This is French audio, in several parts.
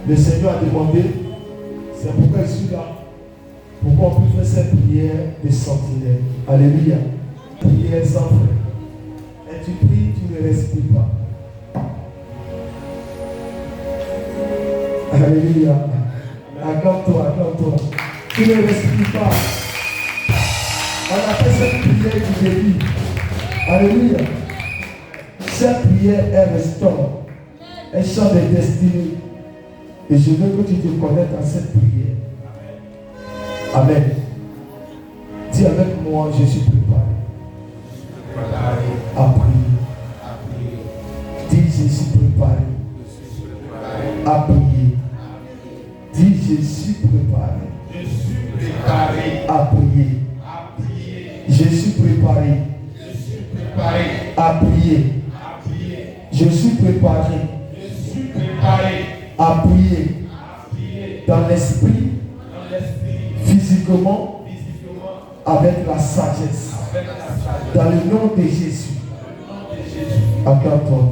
Le Seigneur a demandé, c'est pourquoi je suis là, pour qu'on puisse faire cette prière de sentinelle. Alléluia. Prière sans frère. Et tu pries, tu ne respires pas. Alléluia. Acclame-toi, acclame-toi. Tu ne respires pas. On appelle cette prière du début. Alléluia. Cette prière, elle restaure. Elle change des destinées. Et je veux que tu te connectes à cette prière. Amen. Dis avec moi, je suis préparé à prier. Dis, je suis préparé à prier. Dis, je suis préparé à prier. Je suis préparé à prier. Je suis préparé à prier dans l'esprit, physiquement, avec la sagesse. Dans le nom de Jésus. Acclame-toi.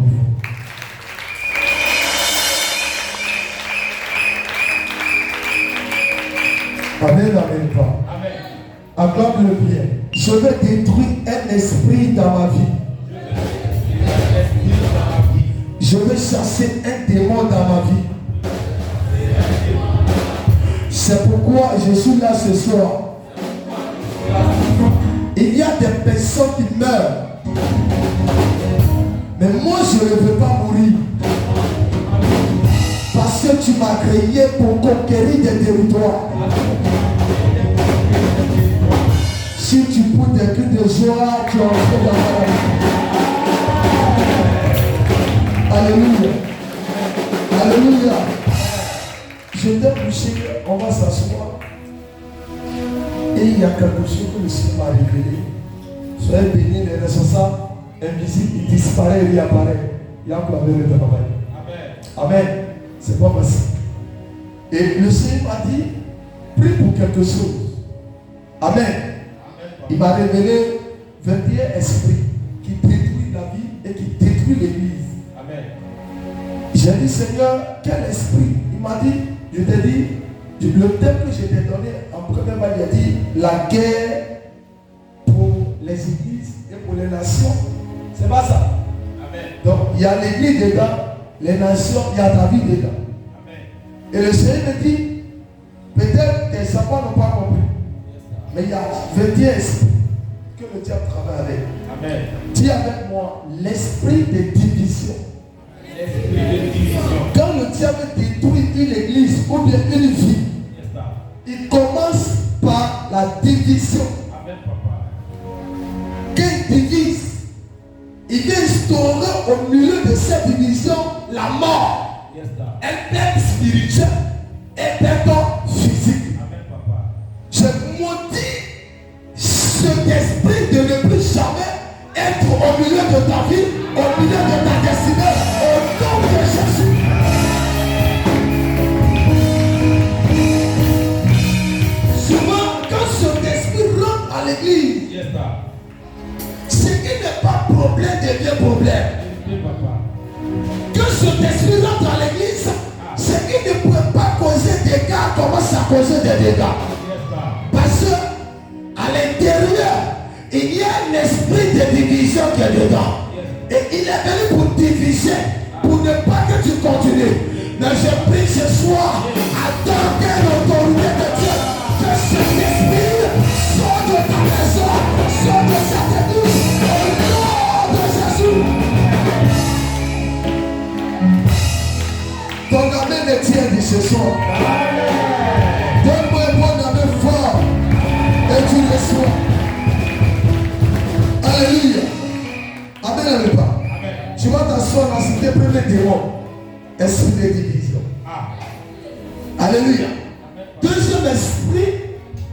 Amen, amen, pas. Acclame-le bien. Je vais détruire un esprit dans ma vie. Je vais chasser un démon dans ma vie. C'est pourquoi je suis là ce soir. Il y a des personnes qui meurent. Mais moi, je ne veux pas mourir. Parce que tu m'as créé pour conquérir des territoires. Si tu pousses des cris de joie, tu en fais dans la vie. Alléluia. Alléluia. Je t'ai poussé, on va s'asseoir. Et il y a quelque chose que le Seigneur m'a révélé. Soyez bénis, les responsables invisibles, ils disparaissent et réapparaissent. Il y a encore le travail. Amen. C'est pas facile. Et le Seigneur m'a dit, prie pour quelque chose. Amen. Il m'a révélé 21 esprits qui détruisent la vie et qui détruisent l'église. Amen. J'ai dit, Seigneur, quel esprit? Il m'a dit, je t'ai dit, le thème que je t'ai donné en première fois, il a dit la guerre pour les églises et pour les nations. C'est pas ça. Amen. Donc il y a l'église dedans, les nations, il y a ta vie dedans. Amen. Et le Seigneur me dit, peut-être tes enfants n'ont pas compris. Mais il y a 21 esprits que le diable travaille avec. Amen. Dis avec moi, l'esprit de division. L'esprit de division. Quand le diable détruit une église ou bien une vie, il commence par la division. Amen, papa. Quand il divise, il vient instaurer au milieu de cette division la mort. Un perte spirituel et perte physique. Amen, papa. Je maudis cet esprit de ne plus jamais être au milieu de ta vie, au milieu de ta destinée, au nom de Jésus. Souvent, quand cet esprit rentre à l'église, ce qui n'est pas problème devient problème. Quand cet esprit rentre à l'église, ce qui ne peut pas causer des dégâts commence à causer des dégâts. Parce que à l'intérieur, il y a un esprit de division qui est dedans. Et il est venu pour diviser, pour ne pas que tu continues. Mais je prie ce soir, attendez l'autorité de Dieu, que cet esprit soit de ta maison, soit de cette église, au nom de Jésus. Ton amen est tient dit ce soir. Donne-moi un bon amen fort et tu reçois. Alléluia. Amen, amen pas. Tu vas t'asseoir dans ce premier démon. Esprit de division. Alléluia. Deuxième esprit,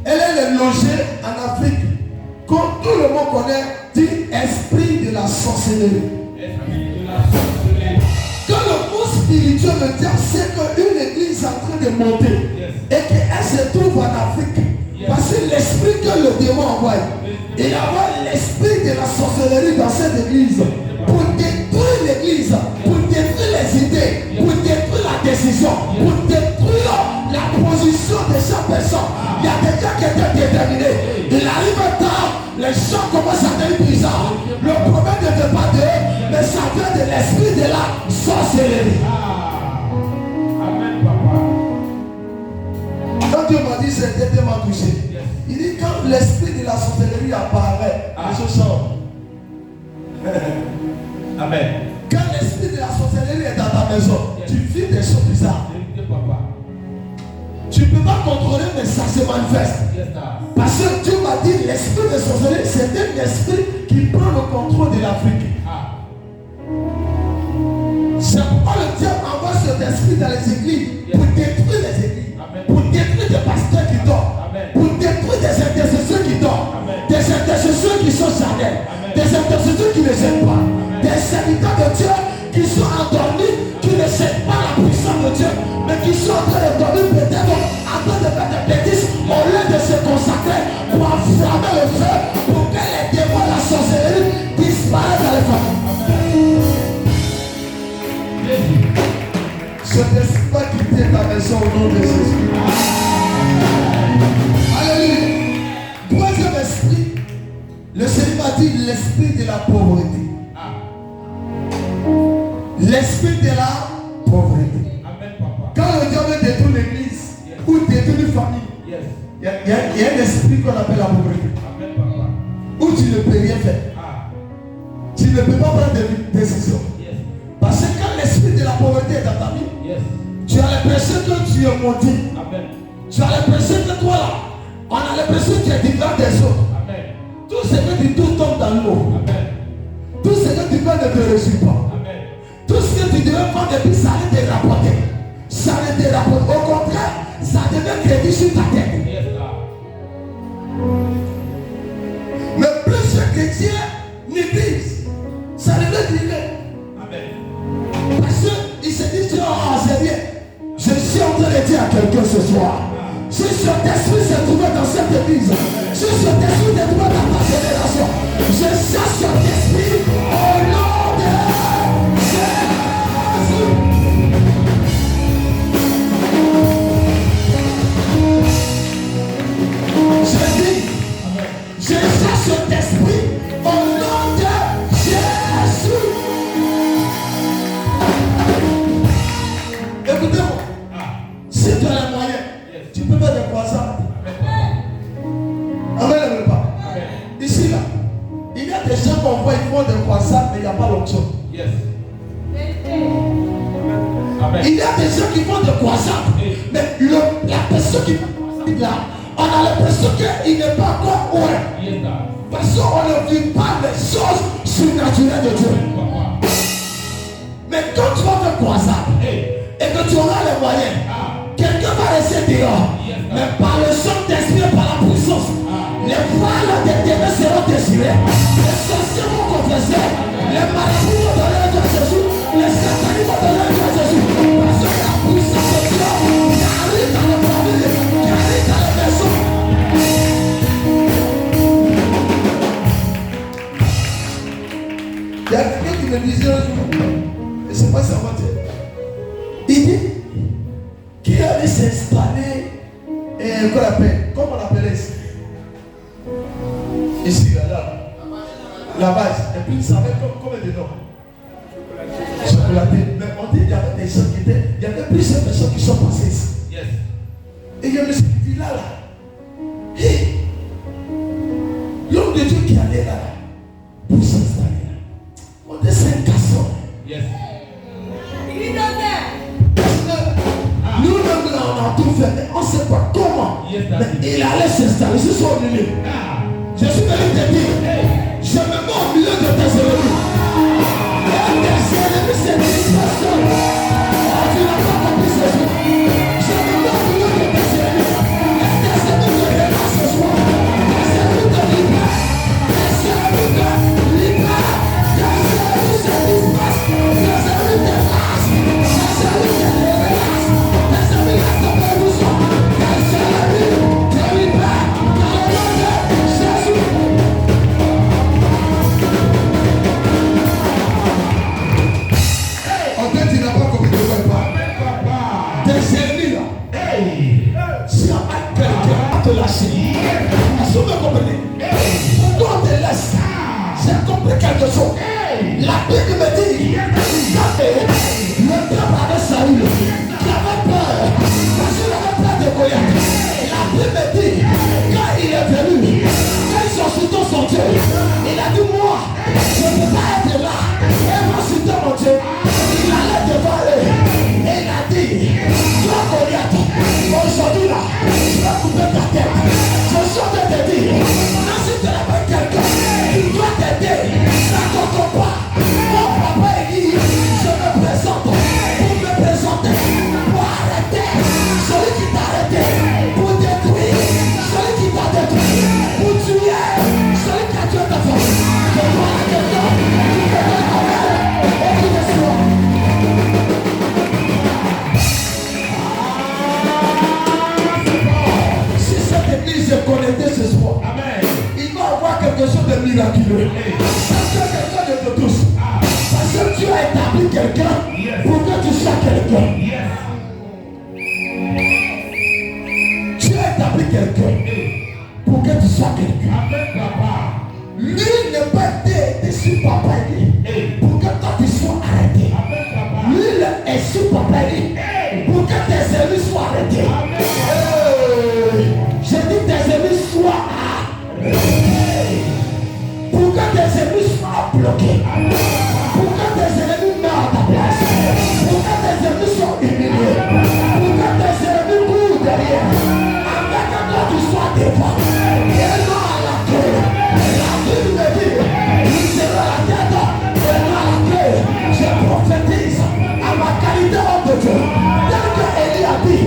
elle est logée en Afrique. Comme tout le monde connaît, dit esprit de la sorcellerie. Quand le mot spirituel veut dire, c'est qu'une église est en train de monter et qu'elle se trouve en Afrique. Parce que l'esprit que le démon envoie, il envoie l'esprit de la sorcellerie dans cette église pour détruire l'église, pour détruire les idées, pour détruire la décision, pour détruire la position de chaque personne. Il y a des gens qui étaient déterminés. Il arrive un temps, les gens commencent à devenir bizarres. Le problème ne vient pas d'eux, mais ça vient de l'esprit de la sorcellerie. Amen, papa. Quand Dieu m'a dit, c'était tellement touché. Il dit, quand l'esprit de la sorcellerie apparaît, les choses changent. Amen. Quand l'esprit de la sorcellerie est dans ta maison, tu vis des choses bizarres. Tu ne peux pas contrôler, mais ça se manifeste. Parce que Dieu m'a dit, l'esprit de sorcellerie, c'est un esprit qui prend le contrôle de l'Afrique. C'est pourquoi le diable envoie cet esprit dans les églises pour détruire les églises, pour détruire des pasteurs qui dorment, pour détruire des intercesseurs qui dorment, des intercesseurs qui sont charnels, des intercesseurs qui ne gênent pas, des serviteurs de Dieu qui sont endormis, qui ne sentent pas la puissance de Dieu, mais qui sont en train de dormir peut-être en train de faire des bêtises au lieu de se consacrer pour enflammer le feu, pour que les démons de la sorcellerie disparaissent dans les familles. Je ne laisse pas quitter ta maison au nom de Jésus. Alléluia. Troisième esprit, le Seigneur m'a dit l'esprit de la pauvreté. L'esprit de la pauvreté. Quand le diable détruit l'église ou détruit une famille, il y a un esprit qu'on appelle la pauvreté. Où tu ne peux rien faire. Tu ne peux pas prendre de décision. Parce que quand l'esprit de la pauvreté est dans ta vie, tu as l'impression que tu es maudit. Tu as l'impression que toi là, on a l'impression que tu es différent des autres. Tout ce que tu doutes tombe dans l'eau. Tout ce que tu fais ne te réussit pas. Tout ce que tu devais faire depuis, ça allait te rapporter. Ça allait te rapporter. Au contraire, ça devait crédit sur ta tête. Mais plus ce chrétien néglige, ça devait durer. Parce qu'il se dit, oh c'est bien. Je suis en train de dire à quelqu'un ce soir. Si cet esprit s'est trouvé dans cette église, si cet esprit s'est trouvé dans ta génération, je chasse cet esprit au nom de Jésus. Je dis, je chasse cet esprit au nom de Jésus. Écoutez-moi, si tu as les moyens, tu peux mettre des croissants. Amen, pas. Ici, là, il y a des gens qu'on voit, ils font des croissants, mais il n'y a pas l'option. Il y a des gens qui font des croissants, mais la personne qui est là, on a l'impression qu'il n'est pas encore ouais. Parce qu'on ne vit pas les choses surnaturelles de Dieu. Mais quand tu vas faire croissant, et que tu auras les moyens, quelqu'un va rester dehors. Mais par le Saint-Esprit, par la puissance, les voiles des ténèbres seront déchirés. Les sorciers vont confesser. Les maladies vont donner un Dieu à Jésus. Les sataniques vont donner un Dieu à Jésus. Parce que la puissance de Dieu qui arrive dans les familles, qui arrive dans les maisons. Il y a quelqu'un qui me disait un jour, et c'est pas ça va dire. Il dit qu'il allait s'installer et qu'on appelle, comment on appelait ici? Ici, là, la base. Et puis il savait combien de noms? Chocolaté. Mais on dit qu'il y avait des gens qui étaient, il y avait plusieurs personnes qui sont passées ici. Et il y a M. qui dit là, hey, l'homme de Dieu qui allait là, pour s'installer là. On dit c'est un garçon. Nous-mêmes là, on a tout fait, mais on ne sait pas comment. Mais il allait s'installer sur son milieu. Je suis venu te dire, je me mets au milieu de tes ennemis. Et tes ennemis, c'est des personnes. Tu n'as pas compris ce soir. Je me mets au milieu de tes ennemis. Et tes ennemis me regardent ce soir. Tes ennemis te libèrent. Tes ennemis te libèrent. Tes ennemis se dispersent. Tes ennemis te lassent. Tes ennemis te relaxent. Tes ennemis restent en permission. Tes ennemis te libèrent. Dans le nom de Jésus. S'il n'y a pas quelqu'un à te lâcher, est-ce que vous me comprenez? Pourquoi on te laisse? J'ai compris quelque chose. La Bible me dit, quand le peuple avait Saül, qui avait peur, parce qu'il avait peur de Goliath. La Bible me dit, quand il est venu, quand ils ont cité son Dieu, il a dit, moi, je ne peux pas être là. Et moi, citer mon Dieu. Il allait devant eux. Et il a dit, toi Goliath, aujourd'hui là, je vais couper ta tête. Je suis en train de te dire, même si tu n'as pas quelqu'un qui doit t'aider, ça ne compte pas. Mon papa a dit, je me présente pour me présenter, pour arrêter celui qui t'a arrêté, pour détruire celui qui t'a détruit, pour tuer celui qui a tué ta famille. Je vois la quelqu'un qui te donne la main et qui te soigne. Si cette église est connectée ce soir, amen, il va avoir quelque chose de miraculeux. Ça fait quelqu'un de tous. Parce que Dieu a établi quelqu'un pour que tu sois quelqu'un. Dieu a établi quelqu'un pour que tu sois quelqu'un. Lui n'est pas été sur papa pour que toi tu sois arrêté. Lui est sur papa pour que tes ennemis soient arrêtés. J'ai dit tes ennemis soient arrêtés. Pour que tes ennemis soient bloqués. Pour que tes ennemis meurent à ta place. Pour que tes ennemis soient humiliés. Pour que tes ennemis courent derrière. Afin que toi tu sois devant. Et non à la queue. La Bible me dit, il sera la tête et non à la queue. Je prophétise à ma qualité homme de Dieu. Tel que Élie a dit,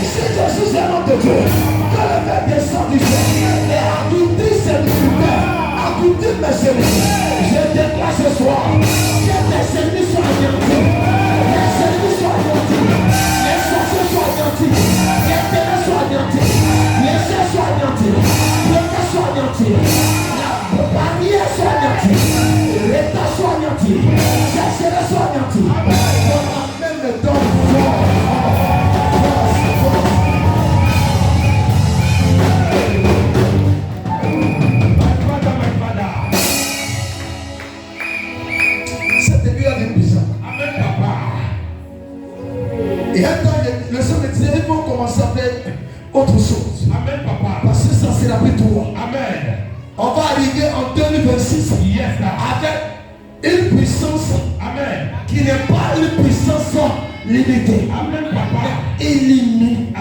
si je suis un homme de Dieu, que le Père descend du ciel et agoutit ses militaires, agoutit mes ennemis. Je déclare ce soir que tes ennemis soient anéantis. Les ennemis soient anéantis. Les sorciers soient anéantis. Les ténèbres soient anéantis. Les cieux soient anéantis. Le cœur soit anéanti. La barrière soit anéantie. L'état soit anéanti. Les serrés soient anéantis. Même le temps fort. Cette église a des puissants. Amen, papa. Et un temps, le Seigneur me disait, il faut commencer à faire autre chose. Amen, papa. Parce que ça sera plus toi. Amen. On va arriver en 2026 avec une puissance, amen, qui n'est pas une puissance limitée. Amen, papa. Illimitée.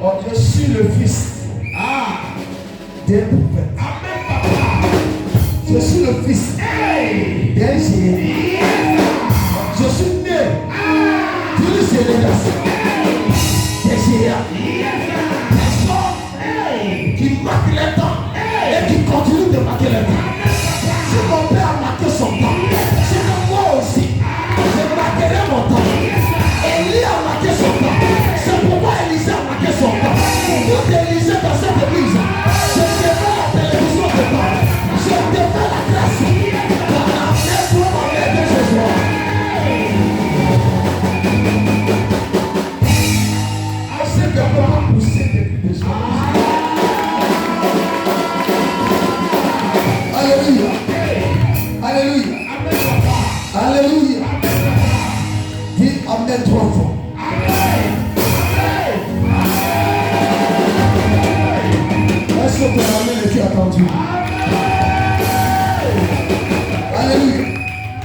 Oh, je suis le fils d'un prophète. Amen, papa. Je suis le fils d'un génie. Je suis né d'une génération des géants. Qui marque le temps et qui continue de marquer le temps. Si mon père a marqué son temps, c'est que moi aussi, je marquerai mon temps. Élie a marqué son temps. C'est pourquoi Élisée a marqué son temps. Vous Élisée dans cette église, je te fais la télévision de temps. Je te fais la grâce. Dans la main pour m'aider ce soir. Assez de quoi pousser depuis des soirs. Alléluia. Alléluia. Alléluia. Dis amen 3 fois. Est-ce que ton amen est attendu? Alléluia.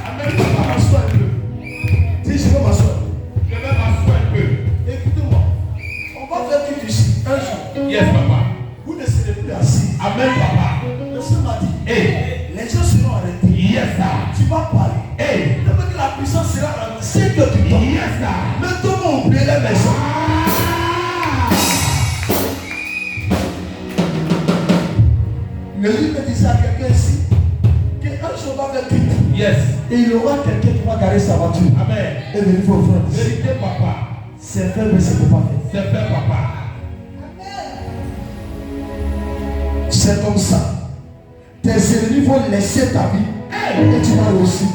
Amen. M'assois un peu. Dis, je vais m'asseoir. Je vais m'asseoir un peu. Écoutez-moi. On va faire tout ici un jour. Yes, papa. Vous ne serez plus assis. Amen, papa. Le Seigneur m'a dit, hey, les gens seront arrêtés. Yes, sir. Tu vas parler. Hey, demain que la puissance sera à 5 heures du temps. Yes, sir. Maintenant, on va oublier les maisons. Le livre me disait à quelqu'un ici qu'un jour va faire tout. Yes. Et il y aura quelqu'un qui va garer sa voiture. Amen. Et venir vous offrir. Vérité, papa. C'est fait, mais c'est pas fait. C'est fait, papa. C'est comme ça. Tes ennemis vont laisser ta vie Et tu vas réussir.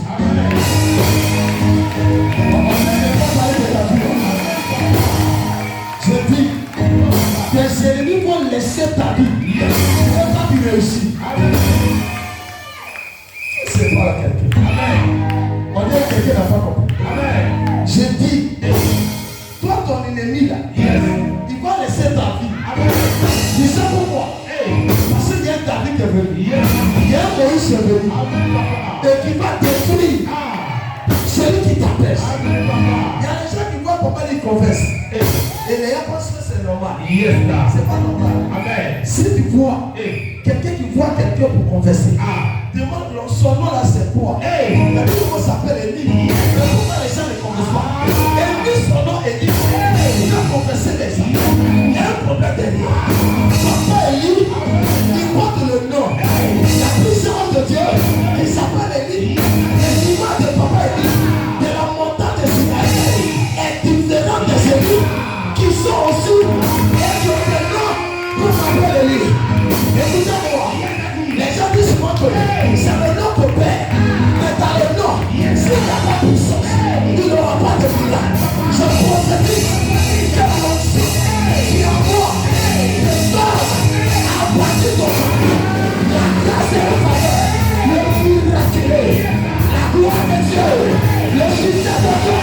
Je dis, tes ennemis vont laisser ta vie. Tu ne vas pas y réussir. C'est pas quelqu'un. On dit que quelqu'un n'a pas compris. Je dis, toi ton ennemi là, il va laisser ta vie. Tu sais pourquoi? Parce qu'il y a un David qui est venu. Il y a un Moïse qui est venu. Et qui va détruire celui qui t'appelle. Il y a des gens qui voient comment ils confessent. Et les gens pensent que c'est normal. C'est pas normal. Si tu vois quelqu'un qui voit quelqu'un pour confesser, demande son nom là c'est quoi? Mais comment s'appelle Élie? Mais pourquoi les gens ne confessent pas? Élie, son nom Élie. Il a confessé les gens. Il y a un problème derrière. Papa Élie, il porte le nom. La puissance de Dieu, il s'appelle Élie. Et l'image de Papa Élie, de la montagne de Sinaï, est différente de celui qui sont aussi et qui ont le nom pour s'appeler Élie. Écoutez-moi, les gens disent souvent que c'est le nom de Père, mais dans le nom, s'il n'y a pas de puissance, il n'aura pas de miracle. Je prophétise que l'onction qui envoie des choses à partir de la grâce et le faveur, le miraculeux, la gloire de Dieu, le succès de Dieu,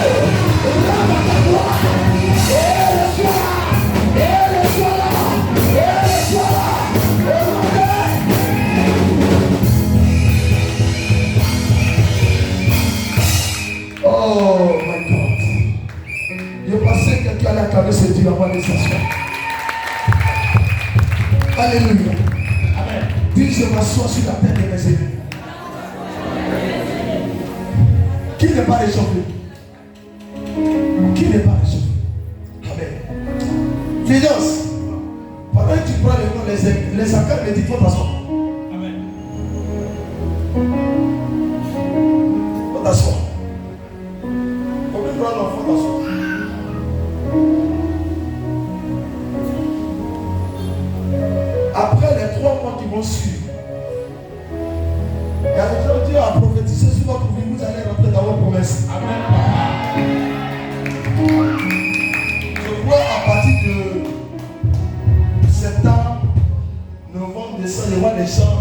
la gloire, et le soir, et le soir là, et le soir là, oh my God. Je pensais que quelqu'un allait acclamer ce Dieu avant de s'asseoir. Alléluia. Amen. Dis je m'assois sur la tête de mes ennemis. Qui n'est pas réchauffé? Qui n'est pas réchauffé? Amen. Finance. Pendant que tu prends le nom, les accords me disent faut t'asseoir. Amen. Faut t'asseoir. Combien de fois l'enfant t'asseoir? Après les 3 mois qui vont suivre, il y a des gens qui ont prophétisé sur votre vie, vous allez rentrer dans vos promesses. Amen. Je vois à partir de septembre, novembre, décembre, je vois des gens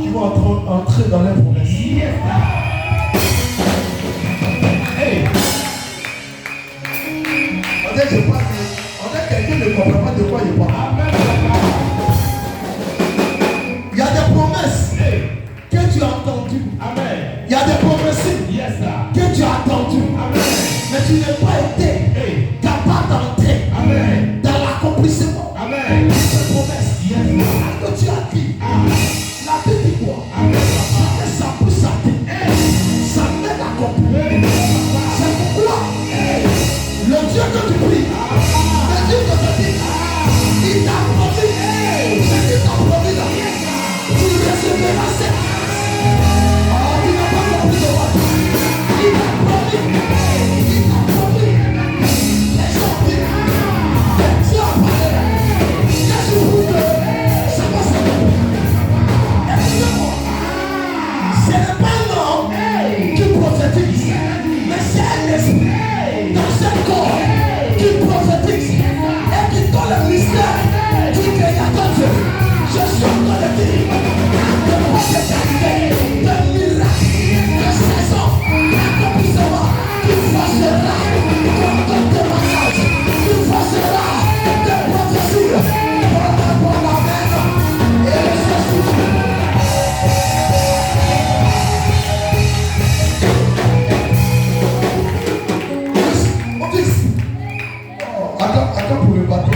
qui vont entrer dans les promesses. Hey. On dirait que je parle, on dirait que quelqu'un ne comprend pas de quoi il parle. Il y a des promesses que tu as entendues. Il y a des promesses que tu as entendues. Mais tu n'as pas été capable d'entrer dans l'accomplissement de ces promesses. Que tu as dit, la Bible dit quoi? Que ça pousse à terre. Ça m'aide à accomplir. C'est pourquoi le Dieu que tu pries, le Dieu que tu dis, il t'a promis. Ce qu'il t'a promis là, tu recevras cette. Tu n'as pas compris de moi. Il t'a promis. Il t'a promis. Les gens disent, Dieu a parlé. Qu'est-ce que vous voulez? Ça va se faire. Écoutez-moi. Ce n'est pas un homme qui prophétise, mais c'est un esprit dans ce corps qui prophétise et qui donne le mystère du créateur Dieu. Je suis en train de dire de prophétiser, de miracles, de saison, d'accomplissement, qui forcera contre tes mariages, qui forcera tes prophéties pour la même et le Jésus. Attends pour le bateau.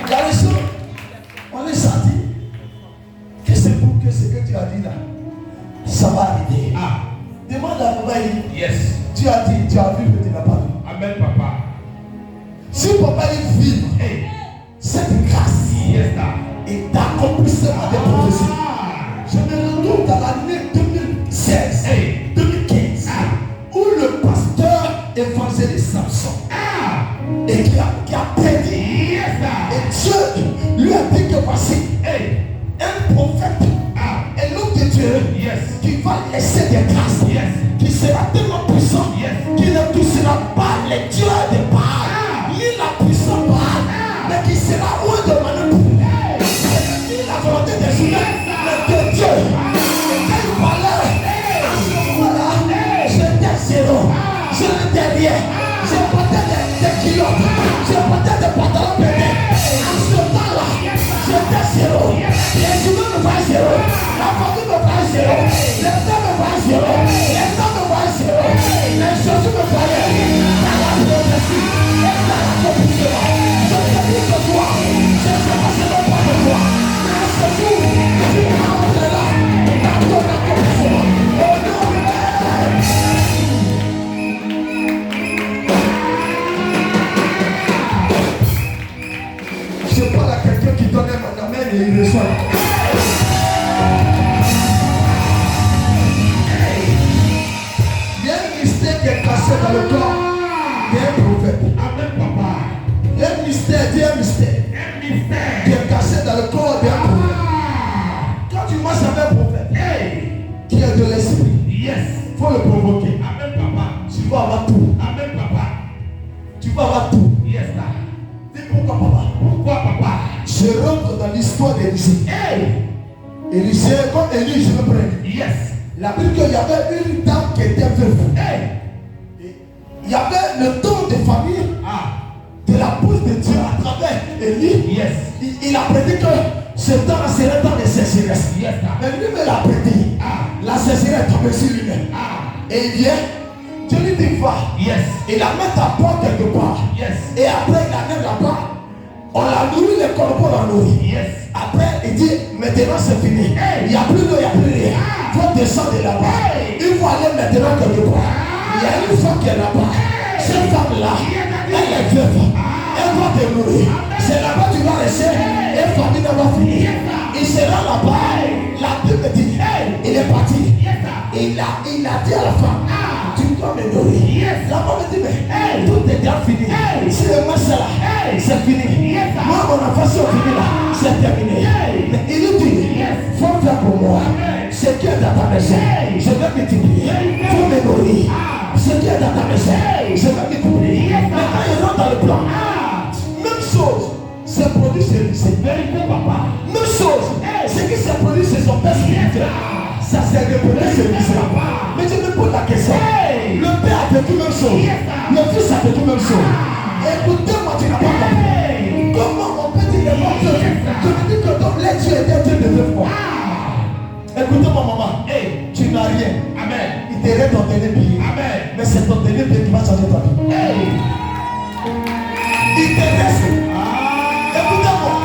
La leçon, on est senti que c'est pour que ce que tu as dit là, ça va arriver. Demande à papa, yes. Tu as dit, tu as vu que tu n'as pas vu. Amen, papa. Si papa est vivre, cette grâce et d'accomplissement des prophéties, je me retrouve dans l'année 2016, 2015, où le pasteur évangéliste Samson et qui a prédit et Dieu lui a dit que voici Yes. qui va laisser des traces, Yes. qui sera tellement puissant, Yes. qui ne touchera pas les dieux de Baal, ni la puissance Baal, mais qui sera loin de manipule. Ni la volonté des humains, mais de Dieu. Et quand il parlait, à ce moment-là, j'étais zéro, je n'étais rien, je portais des kilotes, je portais des pantalons pétés. À ce temps-là, j'étais zéro, les humains me voient zéro, la famille me voit zéro, les femmes me voient zéro, les femmes me voient zéro, les choses me voyaient dans la prophétie et dans l'accomplissement. Je te dis ce soir, je ne sais pas ce n'est pas de toi, mais à ce jour, tu entreras dans ton accomplissement. Au nom de je parle à quelqu'un qui donne un amen et il reçoit. Il y a un mystère qui est caché dans le corps d'un prophète. Amen, papa. Il y a un mystère, dis un mystère, Un mystère. qui est caché dans le corps d'un prophète. Quand tu marches avec un prophète qui est de l'esprit, Yes. il faut le provoquer. Amen, papa. Tu vas avoir tout. Amen, papa. Tu vas avoir tout. Yes, sir. Dis pourquoi papa. Pourquoi, papa? Je rentre dans l'histoire d'Élisée. Élisée, comme Élie, je me prends. Yes. La Bible qu'il y avait une dame qui était veuve. Il y avait le don de famille de la bouche de Dieu à travers Élie. Yes. Il a prédit que ce temps serait dans les sécheresses. Yes, sir. Mais lui-même l'a prédit. La sécheresse est tombée sur lui-même. Et il vient, Dieu lui dit va. Yes. Il la met à part quelque part. Yes. Et après il la met là-bas. On l'a nourri, les corbeaux l'ont nourri. Yes. Après il dit maintenant c'est fini. Il n'y a plus d'eau, il n'y a plus rien. Il faut descendre de là-bas. Il faut aller maintenant quelque part. Il y a une femme qui est là-bas. Cette femme-là, elle est veuve. Elle va te nourrir. C'est là-bas que tu vas rester. Et famille ne va finir. Il sera là-bas. La Bible dit, il est parti. Il a dit à la femme, tu dois me nourrir. La femme dit, mais tout est déjà fini. Si le match est là, c'est fini. Moi, mon enfant, c'est fini là. C'est terminé. Mais il lui dit, faut faire pour moi. Ce qui est dans ta maison, je vais multiplier. Faut me nourrir. Ce qui est dans ta maison, je vais multiplier. Mais quand il rentre dans le plan, même chose, c'est produit chez lui. C'est vérité, papa. Même chose, ce qui s'est produit chez son père spirituel, ça s'est reproduit chez lui. Mais je me pose la question. Le père a vécu même chose. Le fils a vécu même chose. Écoutez-moi, tu n'as pas compris. Comment on peut dire les morts de Dieu? Je me dis que comme les dieux étaient Dieu de 9 mois. Écoutez-moi, maman. Tu n'as rien. Amen. Il te reste ton dernier billet. Amen. Mais c'est ton dernier billet qui va changer ta vie. Il te reste. Écoutez-moi.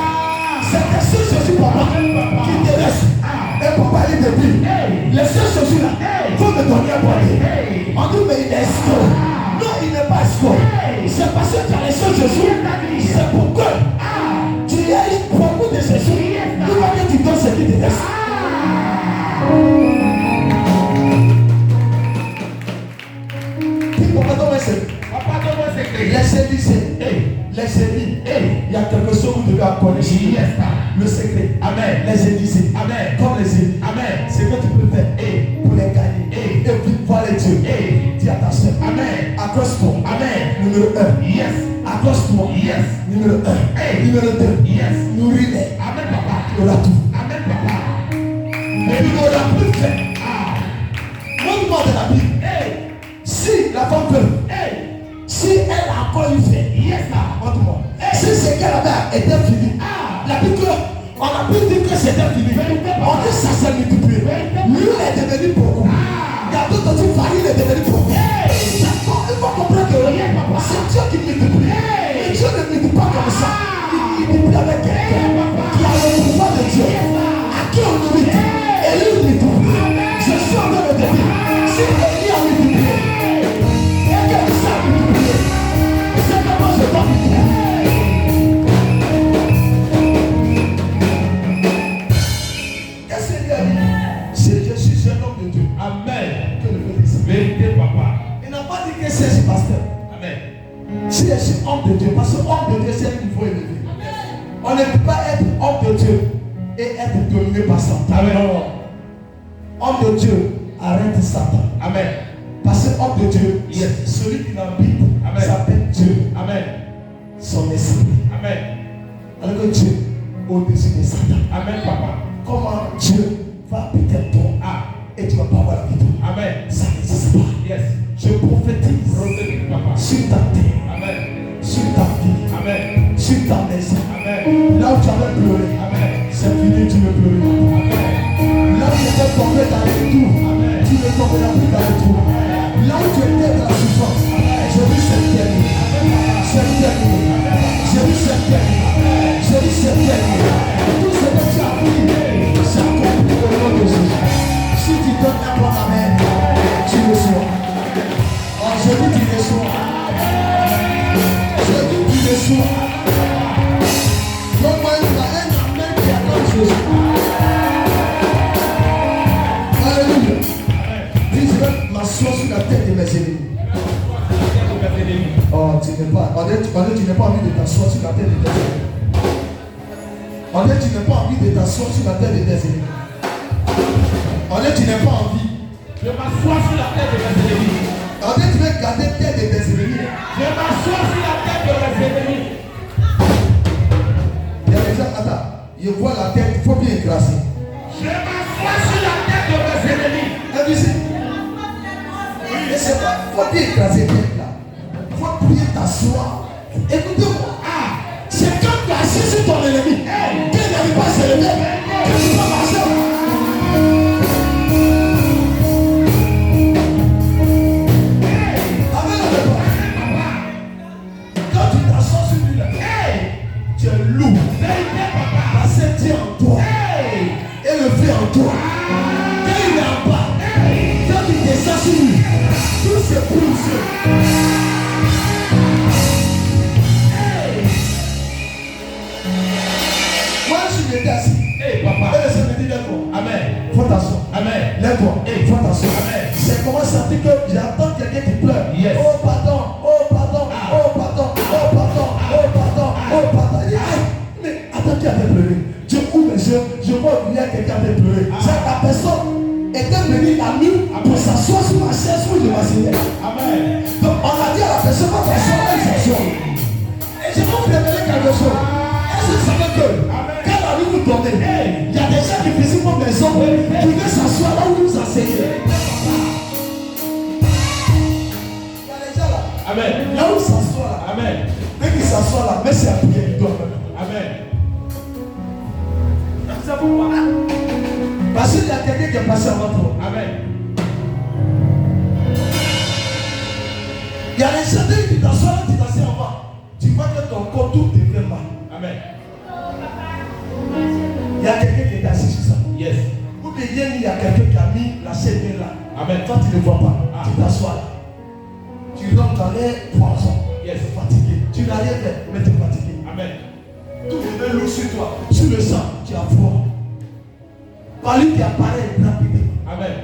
C'est tes seules chaussures, papa, qui te reste. Et papa, il te dit, les seules chaussures là, il faut me donner un porter. On dit, mais il est escroc. Non, il n'est pas escroc. C'est parce que tu as les seules chaussures. C'est pourquoi tu as beaucoup de chaussures. Tu vois que tu donnes ce qui te reste. Papa, donne-moi un secret. Papa, donne-moi un secret. Les Élysées, les Élis, il y a quelque chose que vous devez connaître. Yes, sir. Le secret. Amen. Les Élysées. Amen. Comme les Élis. Amen. C'est que tu peux faire pour les gagner. Et puis voir les dieux. Dis à ta soeur. Amen. Accroche-toi. Amen. Numéro 1. Yes. Accroche-toi. Yes. Numéro 1. Numéro 2. Yes. Nourris-les. Amen, papa. Tu auras tout. Amen, papa. Mais tu n'auras plus fait. Montre-moi de la Bible. Si la femme peut. Si elle a encore eu fait. Yes, sir. Montre-moi. Si ce qu'elle avait était fini. La Bible, on a pu dire que c'était fini. On dit ça s'est multiplié. L'huile est devenue beaucoup. Il y a d'autres types de farine est devenue beaucoup. Il faut comprendre que c'est Dieu qui multiplie. Et Dieu ne multiplie pas comme ça. Il multiplie avec quelqu'un qui a le pouvoir de Dieu. À qui on nourrit. Et lui multiplie. Je suis en train de te dire. Si Élie a multiplié. Et que ça a multiplié. C'est comment je dois multiplier. Je suis un homme de Dieu. Amen. Que le Père dise. Vérité, papa. Il n'a pas dit que c'est pasteur. Amen. Si je suis homme de Dieu, parce que homme de Dieu, c'est un niveau élevé. On ne peut pas être homme de Dieu et être dominé par Satan. Amen. Homme de Dieu, arrête Satan. Amen. Parce que homme de Dieu, Yes. celui qui l'habite Amen. s'appelle Dieu, Amen. son esprit. Amen. Alors que Dieu, au-dessus de Satan. Amen, papa. Comment Dieu va habiter en toi Ah. et tu ne vas pas avoir la victoire? Amen. Ça n'existe pas. Yes. Je prophétise Prophétique, papa. sur ta terre, Amen. sur ta vie, Amen. sur ta maison. Amen. Là où tu avais pleuré, Amen. c'est fini, tu ne pleures pas. Amen. Là où tu étais tombé dans les tours, Amen. tu ne tomberas plus dans les tours. Là où tu étais dans la souffrance, je dis c'est terminé. C'est terminé. Je dis c'est terminé. Je dis c'est terminé. Tout ce que tu as pris, c'est accompli au nom de Jésus. Si tu donnes un bon amen, tu le sois. Oh, je dis tu le sois. Je dis tu le sois. Donc moi, il y a un amen qui attend Jésus. Alléluia. Dis, je vais m'asseoir sur la tête de mes ennemis. Oh, tu n'es pas. On dit, tu n'as pas envie de t'asseoir sur la tête de tes ennemis. On dit, tu n'as pas envie de t'asseoir sur la tête de tes ennemis. On dit, tu n'as pas envie. Je m'assois sur la tête de mes ennemis. On dit, tu veux garder tête de tes ennemis. Je m'assois sur la tête de mes ennemis. Il y a des gens, attends, ils voient la tête, il faut bien écraser. Je m'assois sur la tête de mes ennemis. Et c'est pas, il faut bien écraser tête là. Il faut bien t'asseoir. Écoutez-moi. C'est quand tu es assis sur ton ennemi, qu'il n'arrive pas à se lever, que tu vas marcher. Amen, quand tu t'assois sur lui là, tu es lourd. La septième en toi. Et le fait en toi. Quand il est en bas, quand tu descends sur lui, tout se pousse. Moi, je suis assis. Hey, papa. Et le Seigneur me dit, lève-toi. Amen. Faut t'asseoir. Amen. Lève-toi. Hey. Faut t'asseoir. Amen. C'est comment ça dit que j'entends quelqu'un qui pleure. Yes. Oh, pardon. Oh, pardon. Oh, pardon. Oh, pardon. Oh, pardon. Oh, pardon. Il dit, aïe, mais attends, qui avait pleuré? Je ouvre les yeux. Je vois qu'il y a quelqu'un qui avait pleuré. C'est la personne était venue la nuit pour s'asseoir sur ma chaise où je m'asseyais. Amen. Donc, on a dit à la personne, va t'asseoir, il s'assoit. Et je vais vous révéler quelque chose. Est-ce que vous savez que quand la nuit vous tombez, il y a des gens qui visitent vos maisons qui veulent s'asseoir là où vous asseyez. Il y a des gens là. Amen. Là où ils s'assoient là. Amen. Dès qu'ils s'assoient là, mais c'est à prier, ils doivent. Amen. Parce qu'il y a quelqu'un qui est passé avant toi. Amen. Il y a des gens qui t'assoient là, tu t'assieds en bas. Tu vois que ton corps tout devient mal. Amen. Il y a quelqu'un qui est assis sur ça. Yes. Ou bien il y a quelqu'un qui a mis la chaîne là. Amen. Toi tu ne vois pas. Ah. Tu t'assois là. Tu rentres dans les poissons. Yes. Fatigué. Tu n'as rien fait, mais tu es fatigué. Amen. Tout devient lourd sur toi. Sur le sang, tu as froid. Par lui qui apparaît rapidement. Amen.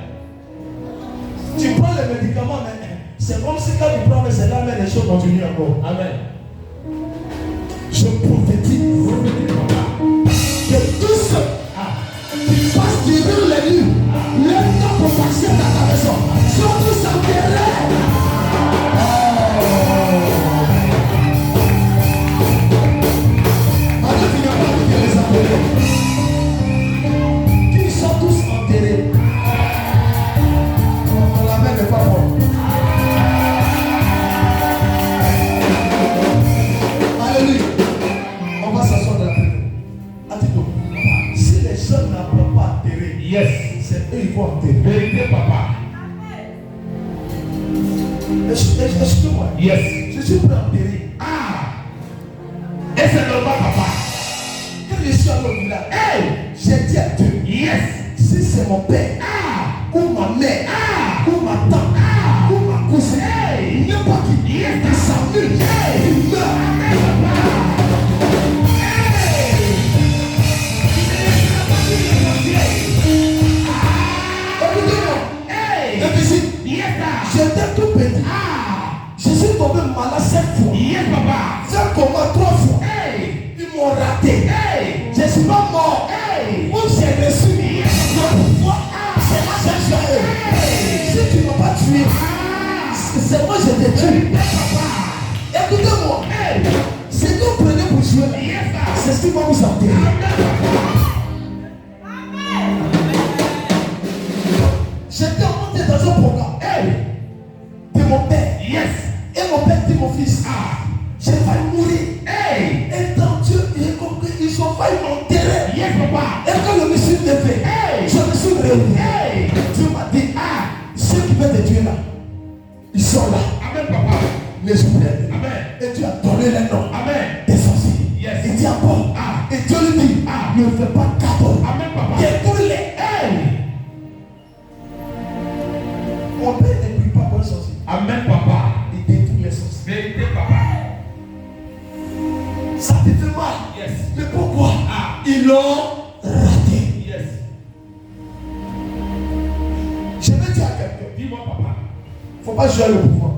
Tu prends les médicaments, mais c'est comme si quand tu prends les éléments, mais les choses continuent encore. Amen. Je prophétise que tous ceux qui passent durant les nuits, leur temps pour passer dans ta maison, sont tous enterrés. Alors tu n'as pas envie de les enterrer. Qu'ils sont tous enterrés. La main n'est pas bonne. Alléluia. On va s'asseoir dans la prière. Attends. Si les jeunes n'apprennent pas à enterrer, Yes. c'est eux qui vont enterrer. Vérité, papa. Excuse-moi. Yes. Je suis prêt à enterrer. Et c'est normal, papa. Quand je suis à l'autre village, Hey. j'ai dit à Dieu, Yes. si c'est mon père, ou ma mère, ou ma tante, ou ma cousine, n'importe qui, qui s'amuse, il meurt. Écoutez-moi. Et puis, j'étais tout petit. Je suis tombé malade 7 fois. Yes, papa. C'est comment 3 fois. Ils m'ont raté. Je ne suis pas mort. Où j'ai reçu le pouvoir, c'est là que que c'est moi je te tue. Écoutez-moi. Ce que vous prenez pour jouer, c'est ce qui va vous enterrer. J'étais monté dans un programme de mon père. Et mon père dit mon fils, j'ai failli mourir. Et dans Dieu, il est compris, ils ont failli m'enterrer. Et quand je me suis levé, je me suis réveillé. Dieu m'a dit, ceux qui veulent te tuer là, ils sont là. Amen, papa. Les souffrés. Amen. Et Dieu a donné les noms. Amen. Des sorciers. Il dit à Paul. Et Dieu lui dit, ne fais pas cadeau. Amen, papa. Détruis-les. Mon père ne prie pas pour les sorciers. Amen, papa. Il détruit les sorciers. Vérité, papa. Ça te fait mal. Mais pourquoi? Ils l'ont raté. Je vais dire à quelqu'un. Dis-moi, papa. Faut pas jouer le pouvoir.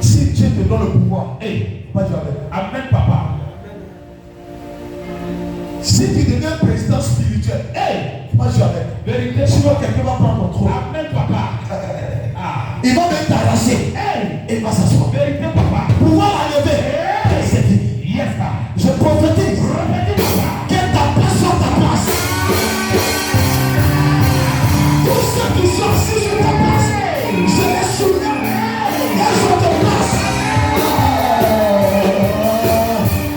Si Dieu te donne le pouvoir, faut pas jouer avec. Amen, papa. Si tu deviens président spirituel, faut pas jouer avec. Vérité. Sinon quelqu'un va prendre ton trône. Amen, papa. Il va même t'arracher. Et il va s'asseoir. Vérité, papa. Pouvoir enlever. C'est fini. Je prophétise. Que ta place soit ta place. Tous ceux qui sont assis sur ta place, je les soulève. Elles sont de place.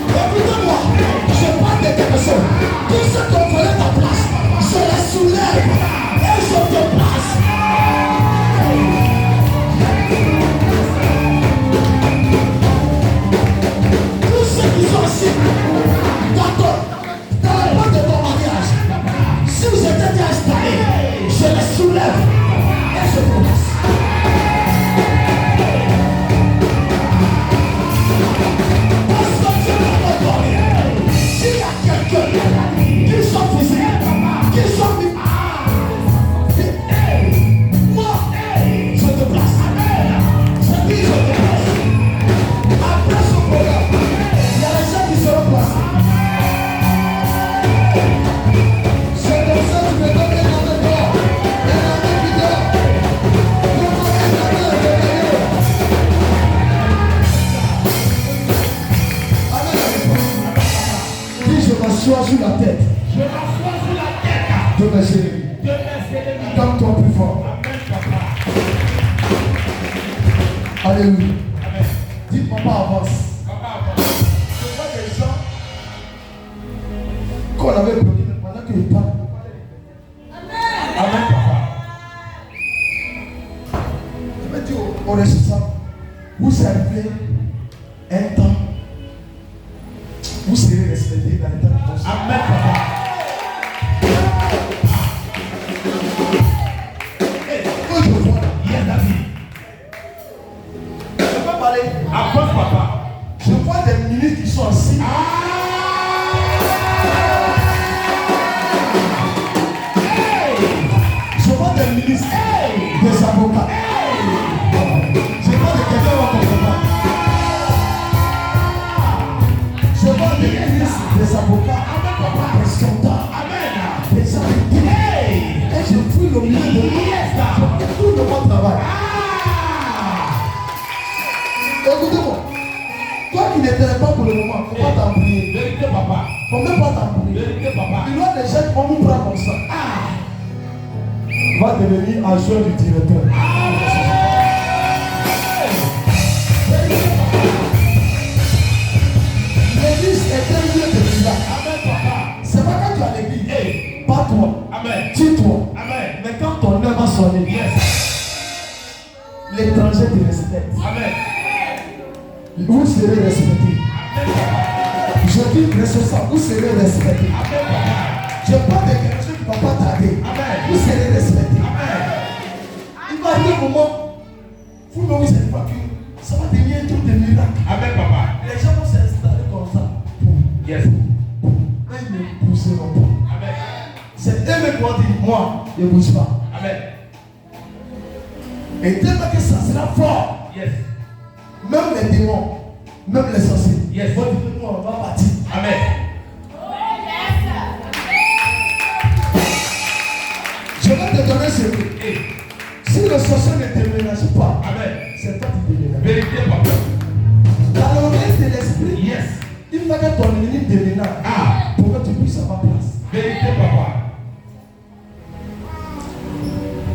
Écoutez-moi, je parle de quelque chose. Tous ceux qui ont volé ta place, je les soulève. Elles sont de place. Tous ceux qui sont assis dans la porte de ton mariage, si vous êtes déjà installés, je les soulève et je vous laisse. Parce que Dieu m'a donné. S'il y a quelqu'un qui sont physiques, qui sont moi, je te place. Je dis, je te place. Après ce programme, il y a les gens qui seront placés. C'est comme ça que tu me donnes un autre corps. Un autre vidéo. Amen. Dis, je m'assois sur la tête. Je m'assois sur la tête de mes ennemis. Acclame-toi plus fort. Amen, papa. Alléluia. Dis, papa avance. Papa, avance. Je vois des gens qu'on avait bloqué pendant qu'ils parlent. Amen, papa. Je vais dire aux responsables, vous servez un temps, vous serez respectés dans l'état de poste. Amen, papa. Quand je vois, Yes, David. je peux parler. Avance, papa. Je vois des ministres qui sont assis. Je vois des ministres, des avocats. Je vois des quelqu'un va comprendre. Je vois des ministres, des avocats, des soldats, des arbitres. Et je fouille le milieu de tout le monde travaille. Écoutez-moi. Toi qui n'étais pas pour le moment, il ne faut pas t'embrouiller. Vérité, papa. Il ne faut même pas t'embrouiller. Vérité, papa. Il y a des gens qui vont vous prendre comme ça. Va devenir adjoint du directeur. L'église est un lieu de village. Amen, papa. C'est pas quand tu as l'église. Pas toi. Amen. Tue-toi. Amen. Mais quand ton œuvre va sonner, l'étranger te respecte. Amen. Vous serez respecté. Je dis responsable, vous serez respecté. Je parle de quelque chose qui ne va pas tarder. Vous serez respecté. Il va arriver un moment, vous ne vous savez pas que ça va devenir un truc de miracle. Amen, papa. Les gens vont s'installer comme ça. Yes. Eux, ils ne pousseront pas. Amen. C'est eux qui vont dire, moi, je ne bouge pas. Amen. Et tellement que ça sera fort. Yes. Même les démons, même les sorciers, Yes. vont dire que nous, on va partir. Amen. Je vais te donner ce truc. Si le sorcier ne te ménage pas, Amen. c'est toi qui te ménages. Vérité, papa. Dans le règne de l'esprit, Yes. il faut que ton ennemi te ménage Ah. pour que tu puisses avoir place. Vérité, papa.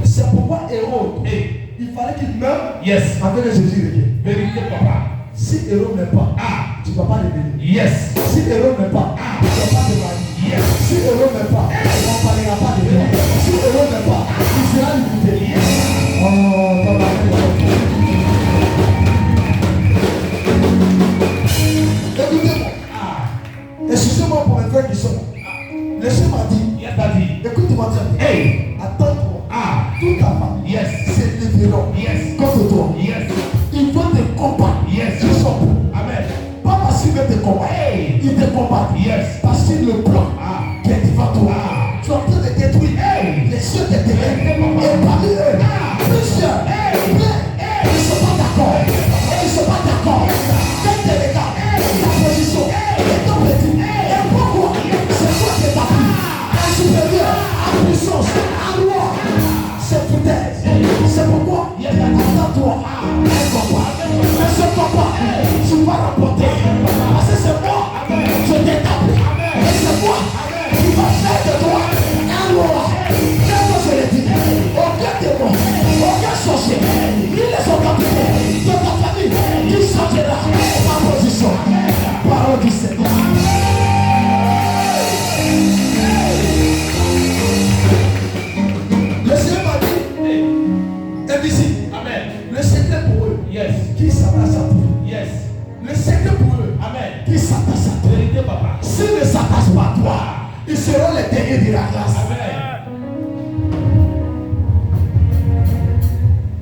C'est pourquoi Hérode, Hey. il fallait qu'il meure Yes. avec Jésus revient. Vérité, papa. Si Hérode n'est pas, Ah. tu ne vas pas revenir. Yes. Si Hérode n'est pas, tu ne vas pas te marier. Yes. Si Hérode n'est pas, on ne parlera pas de toi. Si Hérode n'est pas, tu seras limité. Oh, dans la écoutez-moi. Ah. Excusez-moi pour mes frères qui sont. Le Seigneur m'a dit, Yes, daddy. écoute-moi très bien. Hey. Attends-toi. Ah. Toute ta famille, Yes. c'est l'événement. Yes. Contre toi. Yes. Il doit te combattre. Yes. Tu sors. Amen. Pas parce qu'il veut te combattre. Hey. Il te combat. Yes. Parce qu'il le plan Ah. qui est devant toi. Ah. Tu es en train de détruire Hey. les cieux des ténèbres. Hey. Et parmi eux, Ah. plusieurs, Hey. plein, ils ne sont pas d'accord. Ils ne sont pas d'accord. Faites tes regards. Ta position est ton petit. Et pourquoi? C'est toi qui es ta plus. Un supérieur, en puissance, en loi. C'est foutaise. C'est pourquoi attends-toi un combat. Mais ce combat, tu vas remporter. Parce que c'est moi qui t'établis. Et c'est moi qui va faire de toi un roi. Comme je l'ai dit, aucun démon, aucun sorcier, ni les autorités de ta famille qui sortira ma position. Parole du Seigneur. Le Seigneur m'a dit, invisible. Amen. Le secret pour eux Yes. qui s'attache à toi. Yes. Le secret pour eux Amen. qui s'attache à toi. Vérité, papa. S'ils ne s'attachent pas à toi, ils seront les derniers de la classe. Amen.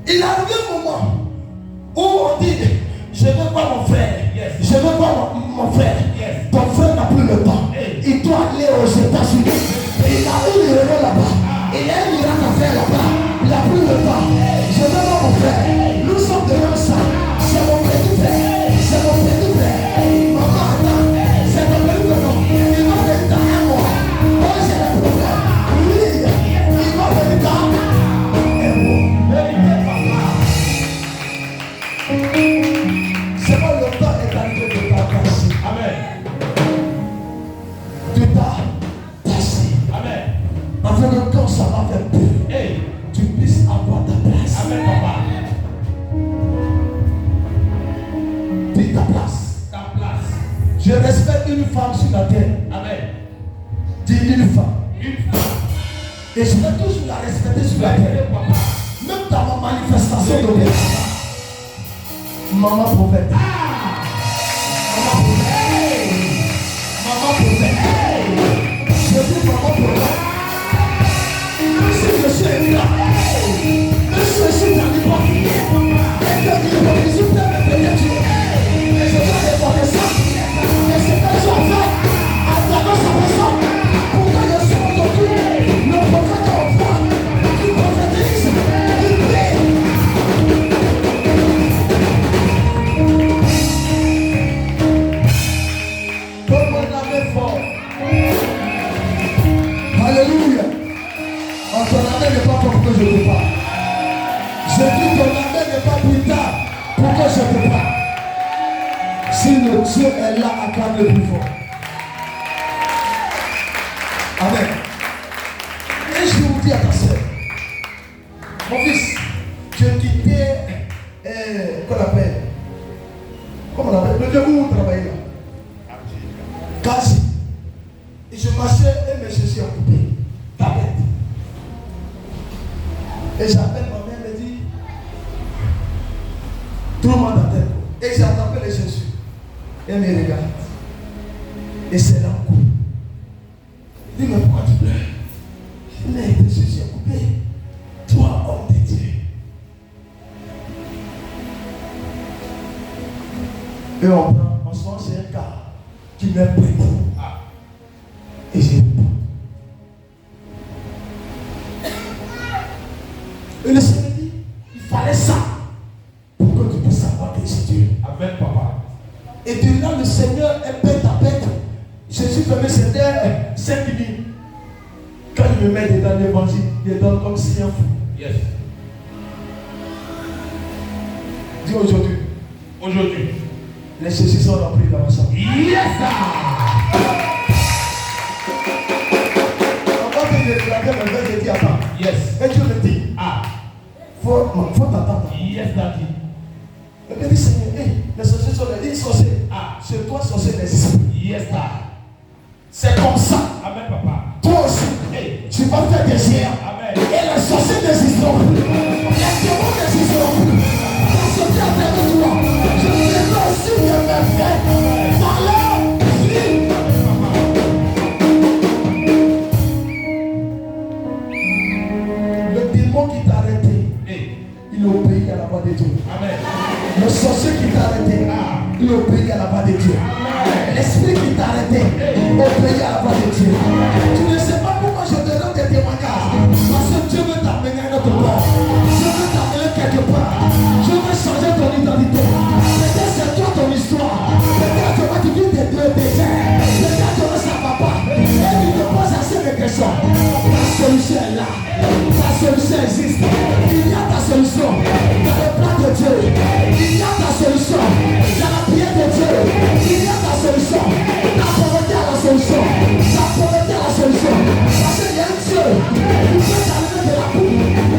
Il arrive un moment où on dit, je veux voir mon frère. Yes. Je veux voir mon frère. Yes. Ton frère n'a plus le temps. Hey. Il doit aller aux États-Unis. Il a eu le héros là-bas. Il a un miracle à faire là-bas. Il n'a plus le temps. Je veux voir mon frère. Nous sommes devant ça. C'est mon petit frère. C'est mon petit frère. Maman, attends. C'est mon petit frère. Il va venir dans un mois. Moi, j'ai le problème. Oui, il va venir dans un mois. Vérité, papa. C'est pas le temps est arrivé de t'attacher. Amen. De t'attacher. Amen. Afin que quand ça va faire peur, Hey. tu puisses avoir ta place. Amen, papa. Dis ta place. Ta place. Je respecte une femme sur la terre. Amen. Dis une femme. Une femme. Et je vais toujours la respecter sur la Vérité, terre. papa. Même dans ma manifestation de Dieu. Maman prophète. Ah. Maman prophète. Maman prophète. Je dis maman prophète. Même si je suis évident. Même si je suis dans l'hypocrisie. Et que l'hypocrisie peut me pénétrer. Mais je dois défendre ça. Et c'est que tu as fait à travers sa personne. Pour que je sois aujourd'hui le prophète en foi. Qui prophétise. Qui prie. Donne-moi la main fort. Alléluia. Oh, ton amen n'est pas pour que je te parle. Je dis ton amen n'est pas plus tard pour que je te parle. Si le Dieu est là, acclame le plus fort. Amen. Et je vous dis à ta soeur, mon fils, je quittais, qu'on appelle, comment on appelle, le lieu où vous travaillez là. Kasi. Et je marchais et mes chaussures ont coupé. Tablette. Et j'appelle ma mère, elle me dit, tout le monde attend. Et j'ai attrapé les chaussures. Elle me regarde. Et c'est là qu'on coupe. Il dit, mais pourquoi tu pleures? Je dis, mais tes chaussures coupées. Toi, homme de Dieu. Et on prend, on se rend chez un gars qui m'est prêt. Ah. Et j'ai répondu. Et le Seigneur dit, il fallait ça pour que tu puisses savoir que c'est Dieu. Amen, papa. Et de là, le Seigneur est bête à bête. Jésus fait c'était 5 minutes. Quand il me met dedans l'évangile, il est dans comme si un fou. Yes. Dis aujourd'hui. Aujourd'hui. Les ceci sont remplis dans ma chambre. Yes, sir. Quand tu es la terre, je dis attends. Yes. Et Dieu me dit, Ah. faut t'attendre. Yes, daddy. Et puis dit, Seigneur, les sorciers sont les sorciers. Ah. Chez toi, sorciers n'existent plus. Yes, sir. C'est comme ça. Amen, papa. Toi aussi, Hey. tu vas faire des géants. Amen. Et les sorciers n'existeront plus. Les démons n'existeront plus. Parce que Dieu a fait de toi. Je ferai aussi de mes frères. Dans leur vie. Le démon qui t'a arrêté, il obéit à la voix de Dieu. Amen. Le sorcier qui t'a arrêté, il obéit à la voix de Dieu. L'esprit qui t'a arrêté, obéit à la voix de Dieu. Tu ne sais pas pourquoi je te donne des témoignages. Parce que Dieu veut t'amener à notre bord. Dieu veut t'amener quelque part. Je veux changer ton identité. Peut-être c'est toi ton histoire. Peut-être tu vis des deux déserts. Peut-être ça ne va pas. Et tu te poses assez de questions. Ta solution est là. Ta solution existe. Il y a ta solution dans le plan de Dieu. Il y a ta solution dans la prière de Dieu. Il y a ta solution. La pauvreté a la solution. La pauvreté a la solution. Parce qu'il y a un Dieu qui peut t'amener de la boue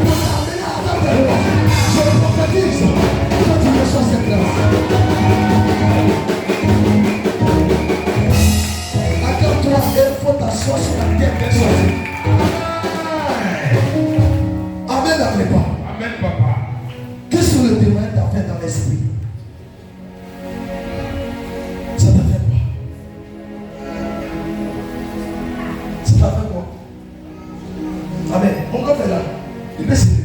pour t'amener à la table de roi. Je prophétise que tu reçois cette grâce. Accorde-toi et il faut t'asseoir sur la terre des choses. Amen, n'appelez pas. Amen, papa. Qu'est-ce que le témoin t'a fait dans l'esprit? Ça t'a fait quoi? Ça t'a fait quoi? Amen. Mon corps est là. Il peut se lever.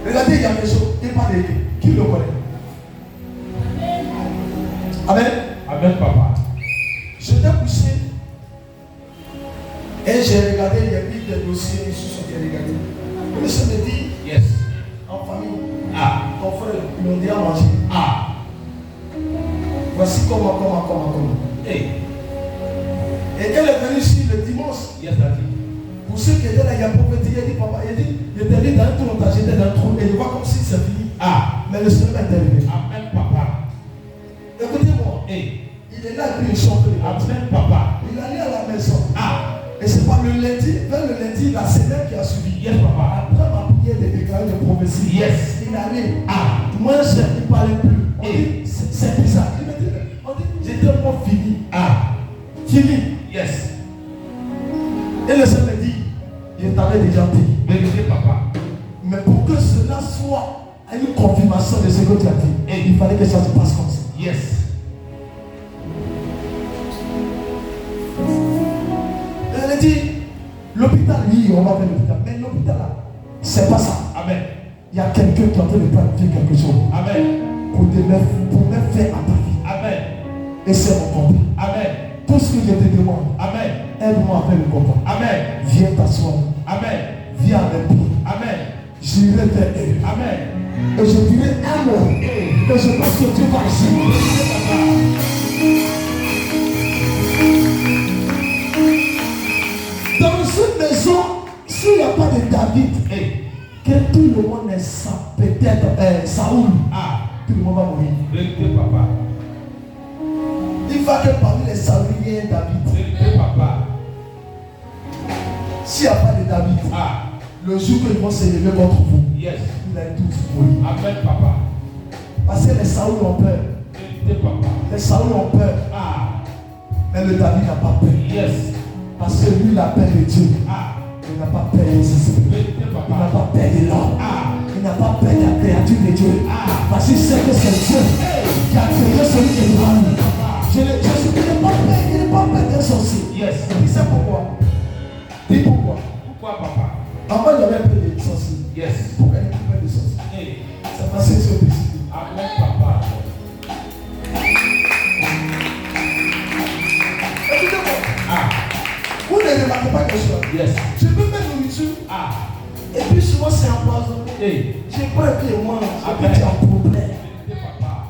Regardez, il y a des choses. Il parle de lui. Qui le connaît? Amen. Amen, papa. Je t'ai poussé. Et j'ai regardé, il y a eu des dossiers sur son qui regardé. Le monsieur me dit, Yes. en famille, Ah. ton frère, ils l'ont dit à manger. Ah. Voici comment. Hey. Et elle est venue ici le dimanche. Yes, daddy. Pour ceux qui étaient là, il y a prophétie, il a dit, papa, il dit, il était mis dans un trou, j'étais dans un trou, et il voit comme si c'est fini. Ah. Mais le Seigneur est arrivé. Amen, papa. Écoutez-moi, Hey. il est là, puis il chante. Amen, papa. Il allait à la maison. Ah. Et c'est pas le lundi, vers le lundi, la semaine qui a suivi. Yes, papa. Après ma prière de déclarer de prophétie, Yes. il allait. Ah. Moi, je ne parlais plus. On Hey. dit, c'est bizarre. Il me dit, on dit, j'étais vraiment fini. Ah. Fini. Yes. Et le Seigneur me dit, il t'avait déjà dit. Vérité, papa. Mais pour que cela soit une confirmation de ce que tu as dit, Hey. il fallait que ça se passe comme ça. Yes. Et elle a dit, l'hôpital, oui, on va faire l'hôpital. Mais l'hôpital là, c'est pas ça. Amen. Il y a quelqu'un qui est en train de planifier quelque chose Amen. pour mettre fin à ta vie. Amen. Et c'est mon combat. Amen. Tout ce que je te demande, Amen. aide-moi à faire le combat. Amen. Viens t'asseoir. Amen. Viens avec moi. Amen. J'irai vers eux. Amen. Et je dirai un mot. Et je pense que Dieu va agir. Dans une maison, s'il n'y a pas de David, Hey. que tout le monde est ça, peut-être Saoul, Ah. tout le monde va mourir. Vérité, papa. Il va que parmi les Saouliens David. Vérité, papa. S'il n'y a pas de David, Ah. le jour qu'ils vont se lever contre vous, Yes. il a tous mourir. Amen, papa. Parce que les Saoul ont peur. Vérité, papa. Les Saoul ont peur. Ah. Mais le David n'a pas peur. Yes. Parce que lui, il a peur de Dieu. Ah. Il n'a pas peur des esprits. Vérité, Il n'a papa. pas peur de l'homme. Ah. Il n'a pas peur de la créature de Dieu. Ah. Parce qu'il sait que c'est Dieu qui a créé celui qui est devant lui. Je n'ai pas peur, il n'est pas peur d'un sorcier. Yes. Il sait pourquoi. Dis pourquoi. Pourquoi, papa? Avant, j'avais peur des sorciers. Yes. Pourquoi il n'a pas peur des sorciers? Hey. C'est parce que c'est décidé. Amen, papa. Écoutez-moi. Ah. Vous ne remarquez pas quelque chose. Yes. Je peux mettre nourriture. Ah. Et puis souvent c'est empoisonné. Hey. J'ai pas et puis moi, Amen. j'ai un problème. Vérité, papa.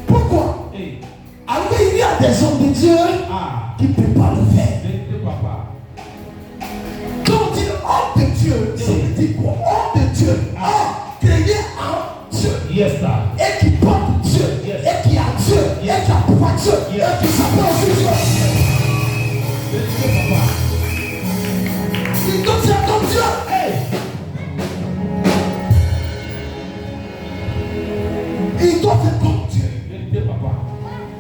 Pourquoi? Hey. Alors il y a des hommes de Dieu Ah. qui ne peuvent pas le faire. Vérité, papa. Quand on dit homme de Dieu, ça veut dire quoi? Homme de Dieu. Ah, créé en Dieu. Yes. Yes, sir. Et qui porte Dieu. Yes. Et qui a Dieu. Yes. Et qui a pouvoir Dieu. Yes. Et qui s'appelle aussi Dieu. Papa. Il te tient comme Dieu. Hey. Il doit faire comme Dieu. Vérité, papa.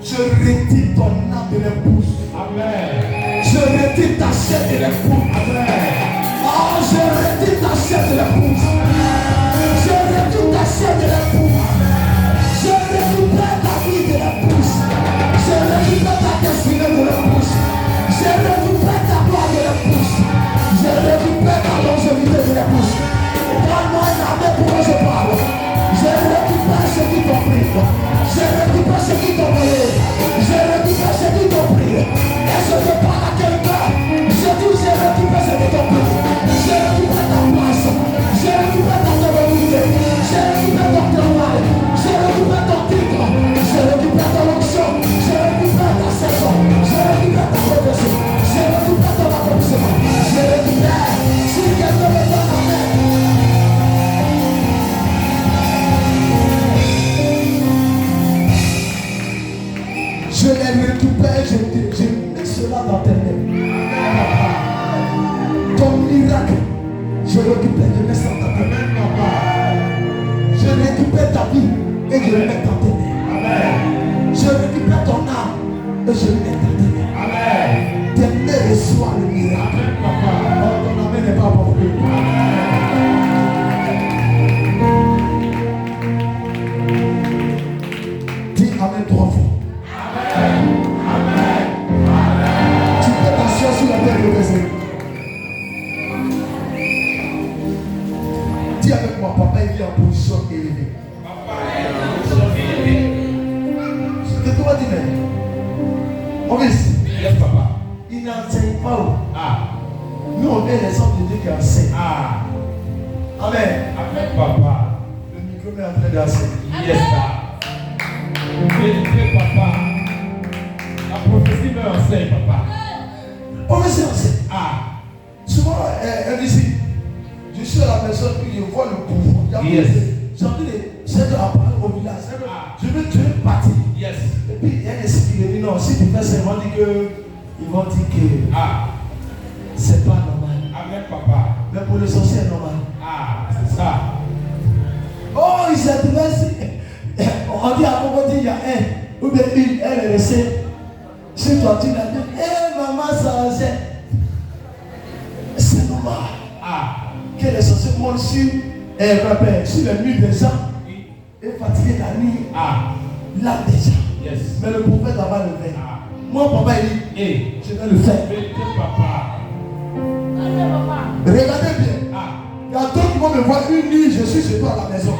Je retire ton âme de l'épouse. Amen. Je retire ta chair de l'épouse. Amen. Oh, je retire ta chair de l'épouse. Je retire ta chair de l'épouse. Je récupère ta vie de l'épouse. Je récupère ta destinée de l'épouse. Je récupère ta gloire de l'épouse. Je récupère ta longévité de l'épouse. Donne-moi une armée pour que je parle. Je récupère ce qui t'ont pris. Je récupère ce qui t'ont pris. Je récupère ce qui t'ont pris. Et je te parle à quelqu'un. Je dis je récupère ce qui t'ont pris. Je récupère ta place. Je récupère ta autorité. Je récupère ton travail. Je récupère ton titre. Je récupère ton onction. Je récupère ta saison. Je récupère ta prophétie. Je récupère ton accomplissement. Je récupère. Si quelqu'un me donne amen. Je les récupère, je mets cela dans tes mains. Ton miracle, je récupère, je mets ça dans tes mains. Je récupère ta vie et je le mets dans tes mains. Amen. Je récupère ton âme et je le mets dans tes mains. Amen. Tes mains reçoivent le miracle. Amen, papa. Oh, ton âme n'est pas portée. Dis Amen 3 fois. Tu peux t'asseoir sur la terre de baiser. Dis avec moi, papa il est en position élevée. C'est ce que tu vas dire, mais on ici. Yes, papa. Il n'enseigne pas. Ah. Nous on est les hommes de Dieu qui enseignent. Ah. Amen. Amen, papa. Le micro est en train d'enseigner. Yes, sir. Vérité, papa. La prophétie me enseigne, papa. On va s'enseigner. Ah. Souvent, elle dit ici, je suis la personne qui voit le pouvoir. Yes. J'ai envie de c'est à parler au village. Ah. Je veux partir. Yes. Et puis il y a un esprit qui dit non, si tu fais ça, ils vont dire que Ah. c'est pas normal. Amen, papa. Mais pour le sorcier, c'est normal. Ah, c'est ça. Oh, il s'intéresse. On dit à propos, il y a un, ou bien une, elle est restée. Si toi tu l'as dit, maman, ça c'est normal. Ah. Que les sorciers montent sur le mur des gens et fatigué la nuit. Ah. Là déjà. Yes. Mais le prophète va le faire. Ah. Moi, papa, il dit, Hey. je vais le faire. Vérité, papa. Regardez bien. Ah. Il y a d'autres qui vont me voir une nuit, je suis chez toi à la maison. Hey.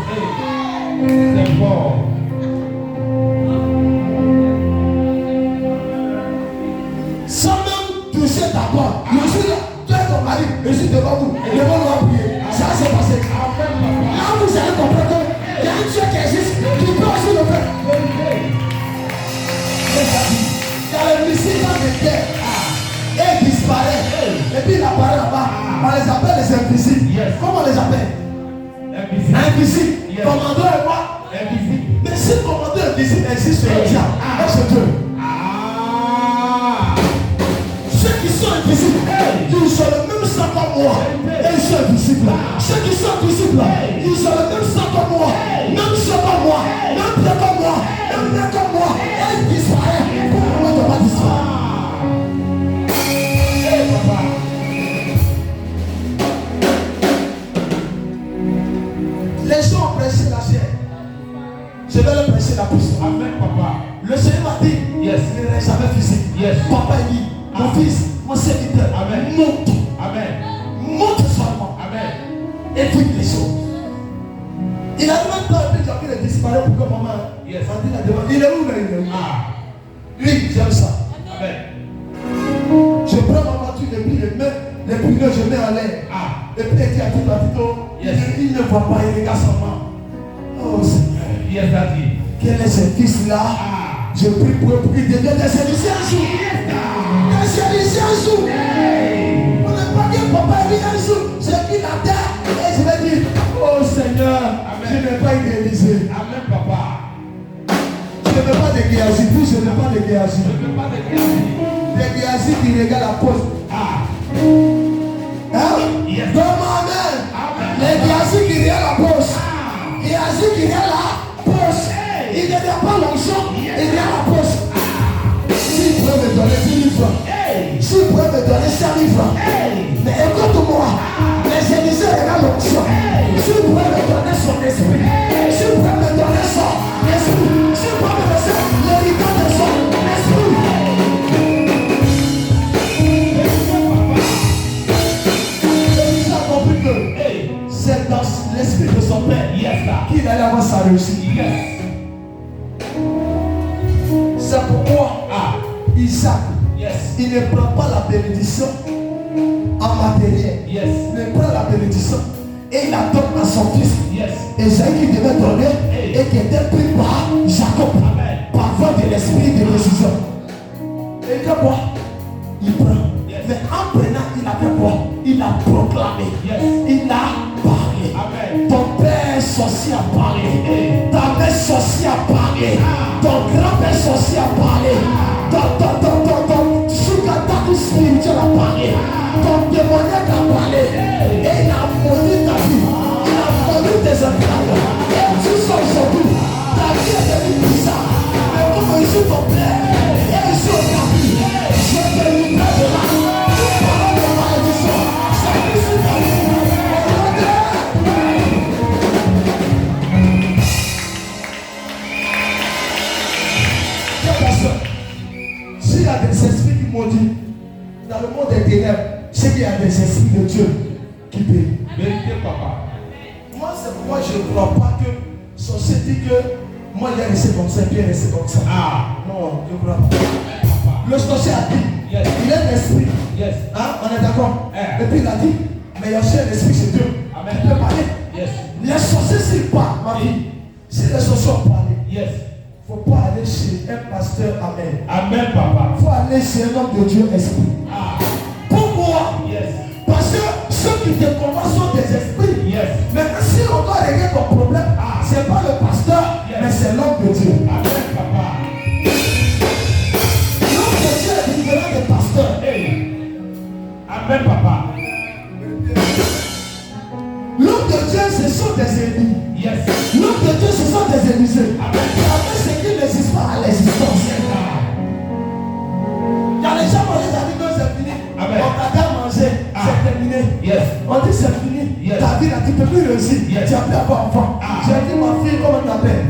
C'est fort. Sans même toucher ta porte. Je suis là, toi et ton mari, je suis devant vous. Devant nous à prier. Ça s'est passé. Là, vous allez comprendre qu'il y a un Dieu qui existe, qui peut aussi le faire. Il y a le missile dans les terres. Et il disparaît. Et puis il apparaît là-bas. On les appelle les invisibles. Yes. Comment on les appelle? Invisible. Invisible. Yes. Commandeur et moi. Invisible. Mais si le commandeur invisible existe sur le diable, c'est Dieu. Ah. Ceux qui sont invisibles, ils sont le même sang que moi. Et ils sont invisibles. Ceux qui sont visibles, ils sont le même sang que moi. Même sang que moi. Même pied que moi. Même main que moi. Et ils disparaissent. Pourquoi ne pas disparaître? Hey, papa. Les gens ont pressé la chair. Je vais leur presser la puissance. Amen, papa. Le Seigneur m'a dit, Yes. ne reste jamais physique. Yes. Papa dit, mon fils, mon serviteur, Amen. monte. Amen. Monte seulement. Amen. Et puis les choses. Il a même pas appelé Jacques, il a disparu pour que maman. Yes. Il a demandé, il est où, mais il est où? Ah. Lui, j'aime ça. Amen. Je prends ma voiture et puis les pneus, je mets en l'air. Ah. Et puis il dit à tout à tout, Yes. il ne voit pas, il regarde seulement. Oh Seigneur, Yes, daddy. quel est ce fils-là? Ah. Je prie pour eux pour qu'ils deviennent des serviciers un jour. Des serviciers un jour. On ne pas dire papa est un jour. J'ai pris la terre et je vais dire, oh Seigneur, Amen. je n'ai pas idéalisé. Amen, de Géasi. Puis je ne veux pas de Géasi. Je ne veux pas de Géasi. De Géasi qui regarde la pause. Ah. Hein? Yes. Demande. Amen. Les Géasi qui regarde la pause. Ah. Géasi qui regarde la pause. Hey. Il ne regarde pas l'onction. Yes. Il regarde la pause. S'il pourrait me donner 10 000 francs. Hey. S'il pourrait me donner 5 000 francs. Hey. Mais écoute-moi. Les Élisées regardent l'onction. S'il pourrait me donner son esprit. S'il pourrait me donner son esprit. S'il pourrait me laisser l'héritage de son esprit. Élisée a compris que Hey. c'est dans l'esprit de son père Yes, là. qu'il allait avoir sa réussite. Yes. C'est pourquoi Ah. Isaac, Yes. il ne prend pas la bénédiction en matériel. Yes. Il prend la bénédiction et il la donne à son fils. Yes. Esaïe qui devait donner et qui était pris par Jacob Amen. par voie de l'esprit de décision. Et que quoi? Il prend. Yes. Mais en prenant, il a fait quoi? Il a proclamé. Yes. Il a parlé. Amen. Ton père sorcier a parlé. Hey. Ta mère sorcier a parlé. Ton grand-père sorcier a parlé. Ton Sukataku spirituel a parlé. Ton démoniaque a parlé. Et il a maudit ta vie. Il a maudit tes enfants. Et tu sors aujourd'hui. Ta vie est devenue bizarre. Mais comme je suis ton père, et je suis au tapis, je te libère de là. Toute parole de malédiction, ça me suit ta vie. S'il y a des esprits qui m'ont dit, dans le monde des ténèbres, c'est qu'il y a des esprits de Dieu qui paient. Vérité, papa. Moi, c'est pourquoi je ne crois pas que sorcier dit que moi, il est resté comme ça, il est resté comme ça. Ah. Non, je ne crois pas. Papa. Le sorcier a dit, Yes. il est l'esprit. Yes. Hein? On est d'accord? Eh. Et puis il a dit, mais il y a aussi un esprit, c'est Dieu. Amen. Tu peux parler. Yes. Les sorciers, s'ils parlent, ma vie, si les sorciers ont parlé, Yes. il ne faut pas aller chez un pasteur, amen. Amen, papa. Il faut aller chez un homme de Dieu, esprit. Ah. Pourquoi? Yes. Parce que ceux qui te combattent sont des esprits. Yes. Maintenant, si on doit régler ton problème, ce n'est pas le pasteur, Yes. mais c'est l'homme de Dieu. Amen, papa. L'homme de Dieu est différent des pasteurs. Hey. Amen, papa. L'homme de Dieu, ce sont des ennemis. Yes. L'homme de Dieu, ce sont des Élysées. Amen. Avec ce qui n'existe pas à l'existence. Il y a les gens qui ont dit que c'est fini. Amen. On t'a bien mangé, c'est terminé. Yes. On dit c'est fini. Yes. Ta vie là, tu ne peux plus réussir. Yes. Tu as plus avoir enfant. J'ai dit ma fille, comment tu t'appelles?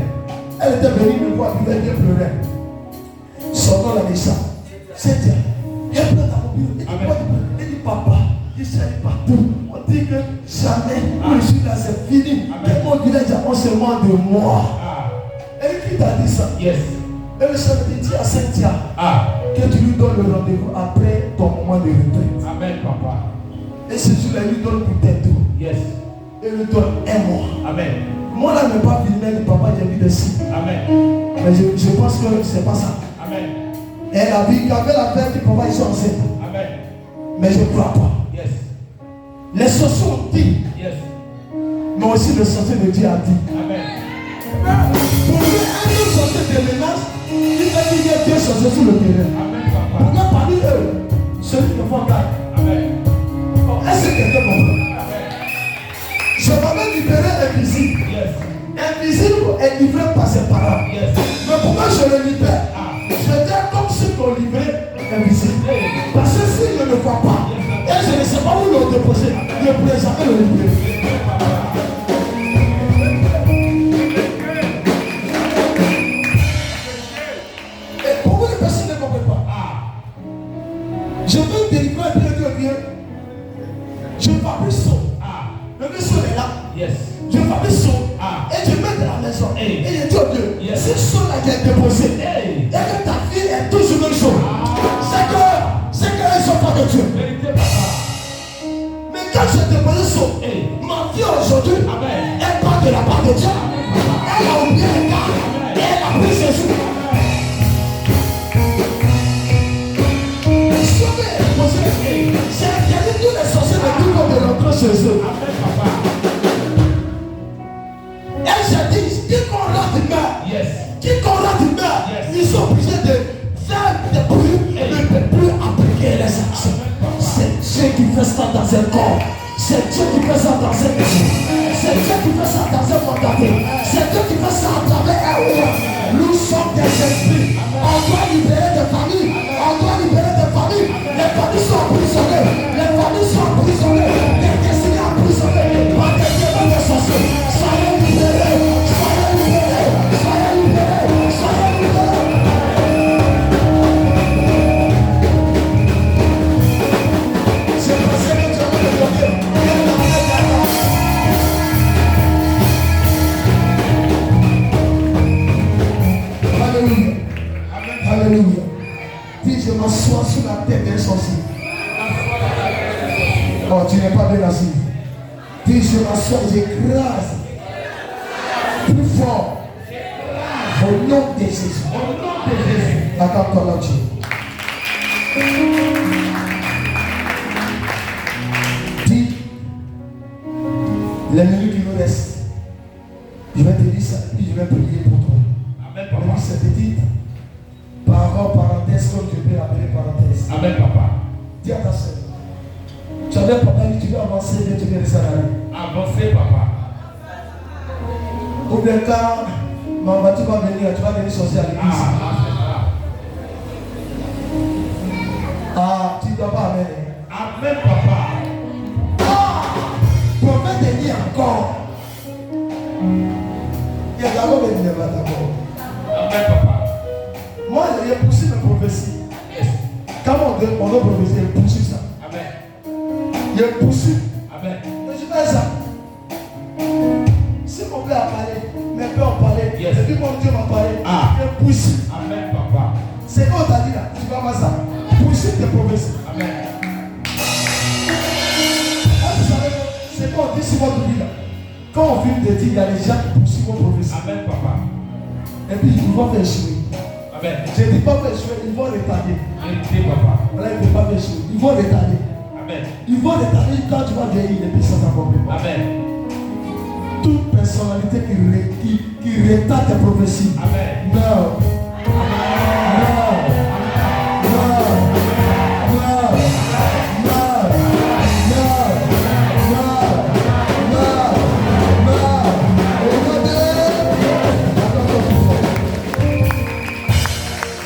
Elle était venue me voir, elle devait bien pleurer. Son nom la méchant. C'est Dieu. Elle pleure dans mon bureau. Elle dit Amen. quoi tu pleures? Elle dit papa, il s'est partout. On dit que jamais où je suis là, c'est fini. Amen. Et mon village a seulement de moi. Ah. Et qui t'a dit ça? Yes. Et le Seigneur dit à Cynthia Ah. que tu lui donnes le rendez-vous après ton moment de retraite. Amen, papa. Et ce jour-là, il lui donne peut-être tout. Yes. Et il lui donne un mois. Amen. Moi là, je ne vais pas filmer le papa, j'ai vu des signes. Amen. Mais je pense que c'est pas ça. Amen. Elle a vu qu'avec la peur du papa, ils sont enceintes. Amen. Mais je ne crois pas. Yes. Les sorciers ont dit, Yes. mais aussi le sorcier de Dieu a dit. Amen. Pour que un autre sorcier te menace, il va dire qu'il y a deux sorciers sur le terrain. Amen, papa. Pour que parmi eux, celui qui font garde. Amen. Est-ce que quelqu'un comprend? Amen. Je m'avais libéré invisible. Yes. Invisible est livré par ses parents. Yes. Mais pourquoi je le libère? Ah. J'étais comme ceux qui ont livré invisible. Hey. Parce que s'il ne le voit pas, et je ne sais pas où le déposer, je ne pourrais jamais le libérer. Et pourquoi les personnes ne comprennent pas? Ah. Je veux délivrer un peu de bien. Je fabrique son. Ah. Le vaisseau est là. Yes. Je fabrique son. Ah. Et je mets dans la maison. Hey. Et je dis au Dieu, Yes. ce son là qui est déposé, Hey. et que ta fille est toujours le jour. C'est qu'elles ne sont pas de Dieu. Vérité, papa. Mais quand je déposé son, Hey. ma fille aujourd'hui, Amen. elle part de la part de Dieu. Elle a oublié les gars. Et elle a pris Jésus. Sauvé et déposé. C'est interdit tous les sorciers de tout le monde de rentrer chez eux. Amen, papa. Et j'ai dit, quiconque rate meurt. Yes. Quiconque rate meurt. Yes. Ils sont ça dans un corps. C'est Dieu qui fait ça dans un maison. C'est Dieu qui fait ça dans un mandaté. C'est Dieu qui fait ça à travers un roi. Nous sommes des esprits. On doit libérer des familles. On doit libérer des familles. Les familles sont emprisonnées. Les familles sont emprisonnées. Les destinées emprisonnées. Par des démons de sorciers. Soyez libérés. Soyez libérés. Soyez libérés. Soyez libérés. C'est passé que tu as me donné. Alléluia. Alléluia. Dis, je m'assois sur la tête d'un sorcier. Oh, tu n'es pas bien assis. Dis, je m'assois, j'écrase plus fort au nom de Jésus. Au nom de Jésus. Accorde-toi là-dessus. Dis, les minutes qui nous restent, je vais te dire ça, puis je vais prier pour toi. Amen, On papa. dit cette petite parole, parenthèse, comme tu peux l'appeler parenthèse. Amen, papa. Dis à ta soeur, tu avais papa dit tu veux avancer, mais tu veux rester à la rue. Avancez, papa. Ou bien quand maman tu vas venir sortir à l'église. Ah, tu ne dois pas amener. Amen, papa. Ah, prophète est dit encore. Il y a d'abord des débats d'abord. Amen, papa. Moi, j'ai poussé mes prophéties. Quand on doit prophétiser, il poursuit ça. Amen. Il poursuit. Amen. Mais je fais ça. Si mon père a parlé, mes pères ont parlé, Yes. et puis mon Dieu m'a parlé, Ah. il poursuit. Amen, papa. C'est quoi on t'a dit là? Tu vas voir ça. Poursuit tes prophéties. Amen. Ah, vous savez, c'est quoi on dit sur votre vie là? Quand on vit des dits, il y a des gens qui poursuivent vos prophéties. Amen, papa. Et puis ils vont faire échouer. Amen. Je ne dis pas faire échouer, ils vont retarder. Vérité, papa. Voilà, ils ne peuvent pas faire échouer. Ils vont retarder. Amen. Ils vont retarder quand tu vas vieillir et puis ça s'accomplit pas. Amen. Toute personnalité qui retarde tes prophéties. Amen. Non.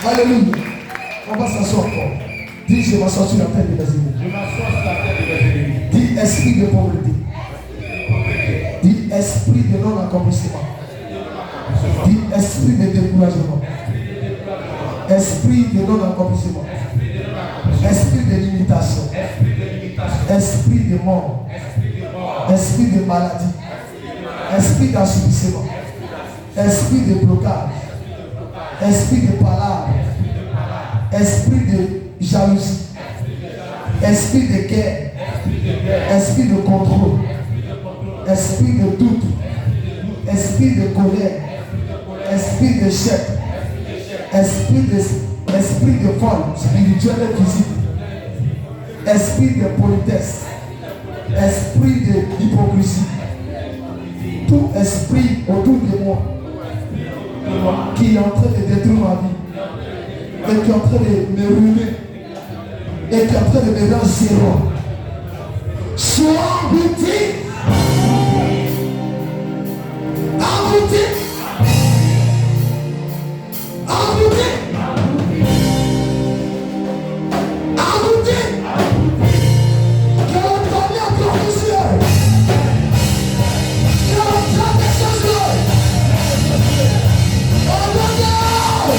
Alléluia. On va s'asseoir encore. Dis, je m'assois sur la tête de mes ennemis. Je m'assois sur la tête de mes ennemis. Dis, esprit de pauvreté. Dis, esprit de non-accomplissement. Dis, esprit de découragement. Esprit de non-accomplissement. Esprit de limitation. Esprit de mort. Esprit de maladie. Esprit d'assouplissement. Esprit de blocage. Esprit de palabres. Esprit de jalousie. Esprit de guerre. Esprit de contrôle. Esprit de doute. Esprit de colère. Esprit de chèque. Esprit de folle spirituelle et physique. Esprit de politesse. Esprit de hypocrisie. Tout esprit autour de moi qui est en train de détruire ma vie et qui est en train de me ruiner et qui est en train de me rendre zéro. Sois abruti. Abruti. Abruti. Abruti. Que l'on à prophétiser. Que l'on traite des choses. Oh,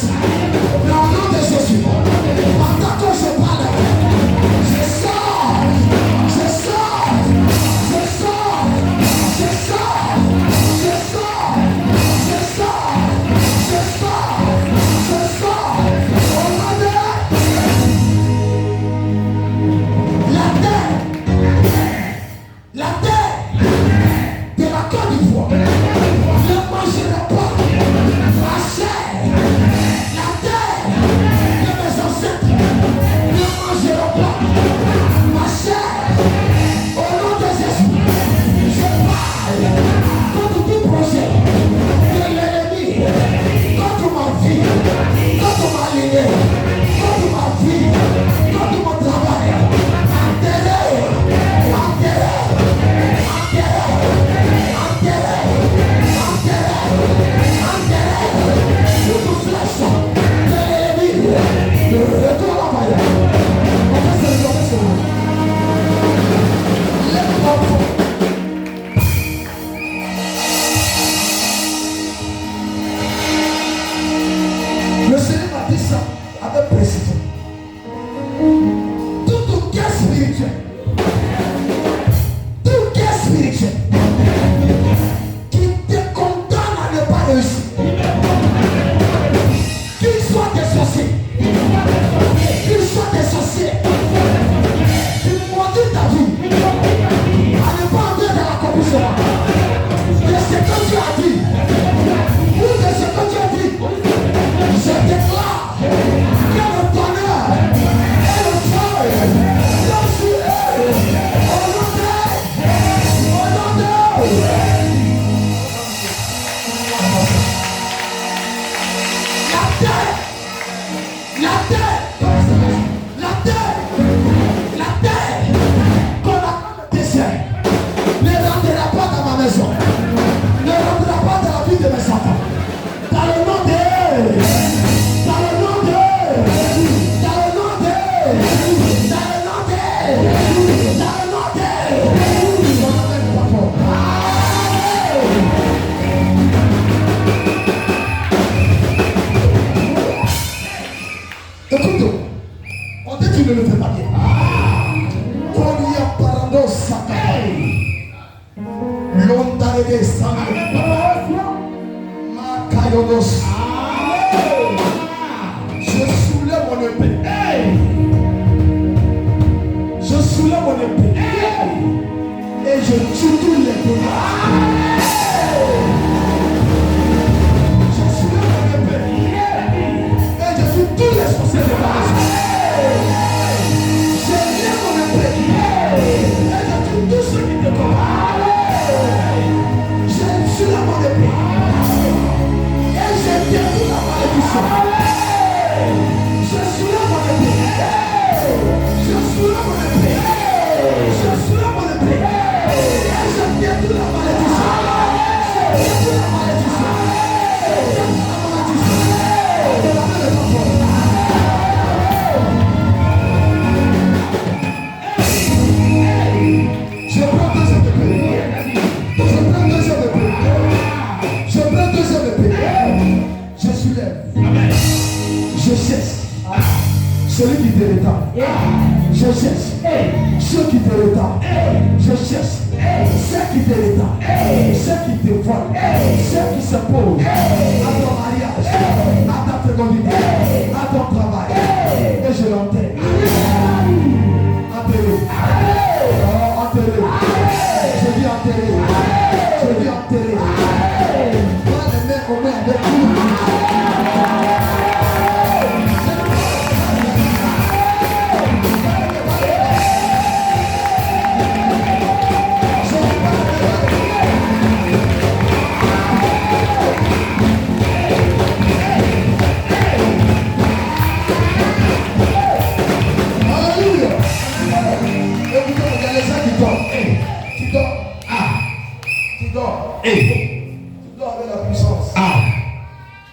Jésus. Dans le nom de Jésus. Pendant que je parle, je sors. Je sors. Je sors. Je sors. Je sors. Je sors. Je sors. Je sors. Au nom de la terre de la Côte d'Ivoire ne mangera pas ma chair. La terre de mes ancêtres ne mangera pas ma chair. Au nom de Jésus, je parle contre tout projet de l'ennemi, contre ma vie, contre ma lignée, contre ma vie, contre mon travail. Enterré, enterré, toute flèche de l'ennemi, retourne la paille. On fait ce le Seigneur m'a dit ça avec précision. Toute guerre spirituelle, qui te condamne à ne pas réussir, qu'ils soient des sorciers, qui maudit ta vie, à ne pas entrer dans l'accomplissement de ce que tu as dit, ou de ce que tu as dit. Je déclare que le tonnerre et le feu sont sur eux. Au nom de la terre qu'on a comme désert ne rentrera pas dans ma maison, ne rentrera pas dans la vie de mes enfants. Dans le nom de écoute, on dit que tu ne le fais pas bien. Quand il y a parado sakapai, l'ondarede sangue, makayonos. Je soulève mon épée. Je soulève mon épée. Et je tue tous les démons. Je soulève mon épée. Et je tue tous les sorciers de la maison. Je lève mon épée. Et je tue tous ceux qui te combattent. Je soulève mon épée. Et je détruis la malédiction. Je soulève mon épée. Je soulève mon épée. Je soulève mon épée. Et je détruis la malédiction. Je détruis la malédiction. Je détruis la malédiction. De la main de ton père. Je prends deuxième épée. Je prends deuxième épée. Je prends deuxième épée. Je soulève. Je cherche celui qui te retend. Je cherche ceux qui te retendent. Je cherche ceux qui te retendent. Ceux qui te volent. Ceux qui se posent à ton mariage, à ta fécondité, à ton travail. Et je l'enterre. Enterré. Oh, enterré. Je dis enterré. Je dis enterré. Pas les mains aux mains avec tout. Tu dors avec la puissance.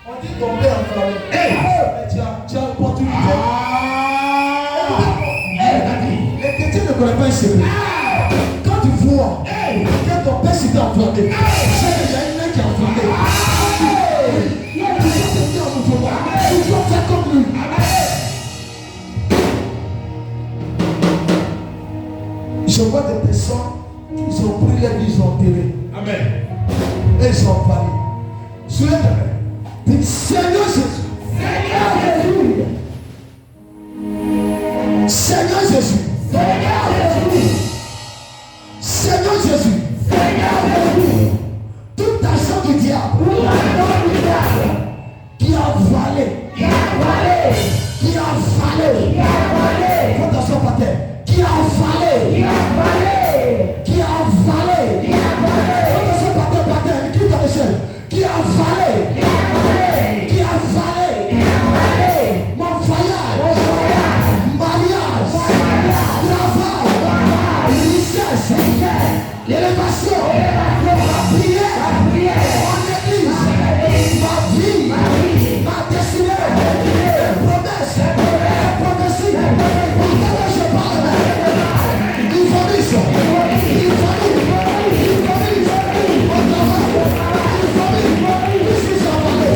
On dit tomber en famille. Mais tu as l'opportunité. Les chrétiens ne connaissent pas un secret. Quand tu vois que ton père s'était enflammé, c'est qu'il y a une main qui est enflammée. Tu sais ce qui est en mouvement. Tu Je vois des personnes, ils ont pris les vies, ils ont enterré. Amen. Et ils sont envalés. Soulève-toi. Dis Seigneur Jésus. Seigneur Jésus. Seigneur Jésus. Seigneur Jésus. Seigneur Jésus. Seigneur Jésus. Tout argent du diable. Tout l'argent du diable. Qui a avalé. Qui a avalé. Qui a avalé. Qui a avalé. Fais attention, Pater. Qui a avalé. Qui a avalé. Qui a avalé. Qui a avalé. Fais attention, Pater, Pater. Qui t'a laissé. Qui a avalé. Qui a avalé. Qui a avalé. Qui a avalé. Mon voyage. Mon voyage. Mariage. Mariage. Travail. Travail. Richesse. Richesse. L'élévation. L'élévation. La prière. La prière. Mon église. Ma église. Ma vie. Ma vie. Ma destinée. Ma destinée. Les promesses. Les promesses. Les prophéties. Les prophéties. Pourquoi je parle? Il vomisse. Il vomisse. Il vomisse. Au travail. Il vomisse. Ici, j'ai parlé.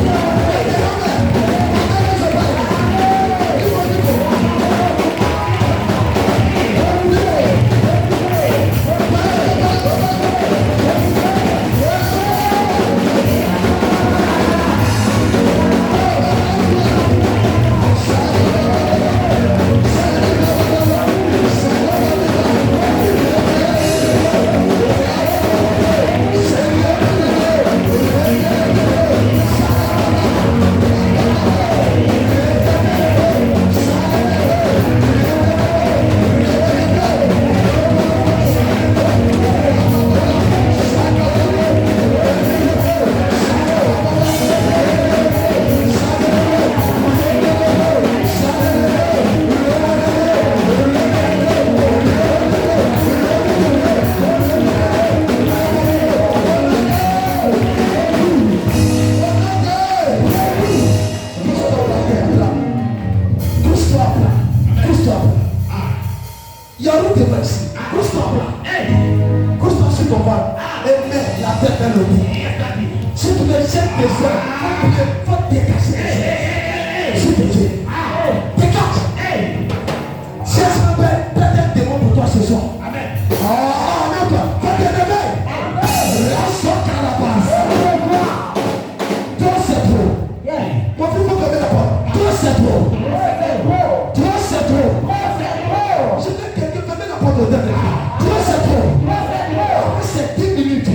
Il y a où tu vas ici? Couche-toi là. Couche-toi sur ton ventre. Et mets la tête vers le bout. Si tu me jettes des ailes, il faut dégager. S'il te plaît. Dégage. Si elle se rappelle, peut-être un démon pour toi ce soir. Amen. Ah, non, toi. Faut te lever. La sorte à la base. Toi, c'est trop. Mon fils, faut fermer la porte. Toi, c'est trop. Toi, c'est trop. Je veux quelqu'un fermer la porte de demain. Toi, c'est trop. Après ces 10 minutes,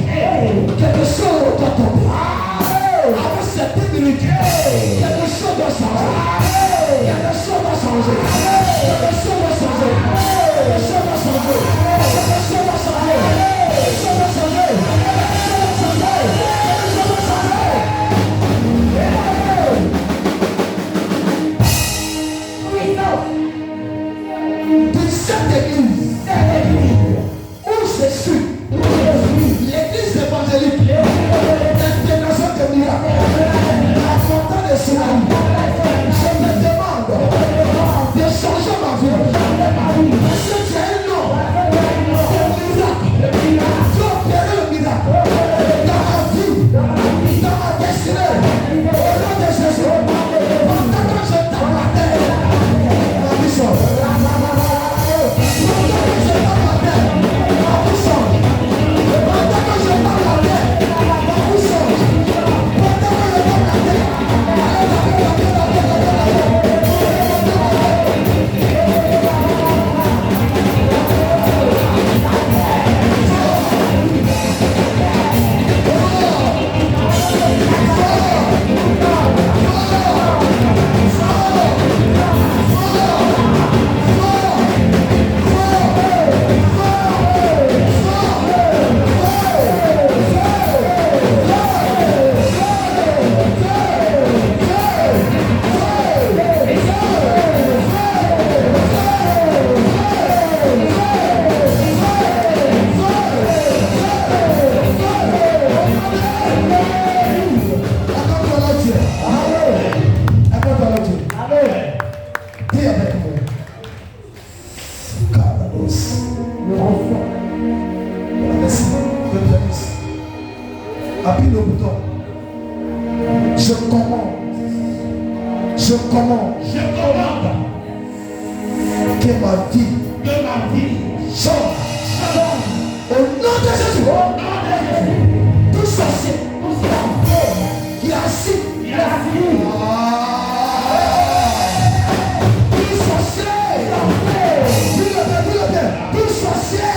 quelque chose doit tomber. Après ces 10 minutes, quelque chose doit changer. Quelque chose doit changer. Quelque chose doit changer. Quelque chose doit changer. Quelque chose doit changer. Quelque chose doit changer. Quelque chose doit changer. Quelque chose doit changer. De cette église où je suis, l'église évangélique, l'intégration de miracles, la fontaine de tsunami, je me demande de changer ma vie. Parce que tu as un nom de miracle. Tu as opéré le miracle dans ma vie, dans ma destinée. Au nom de Jésus, pendant que je tape la terre, ma mission. Appuie le bouton. Je commande. Je commande. Je commande Que ma vie que ma vie change. Au nom de Jésus. Tout sorcier qui a assis. Tout sorcier.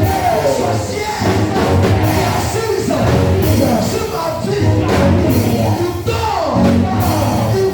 Tout sorcier. Qui assise sur ma vie. Il dort. Il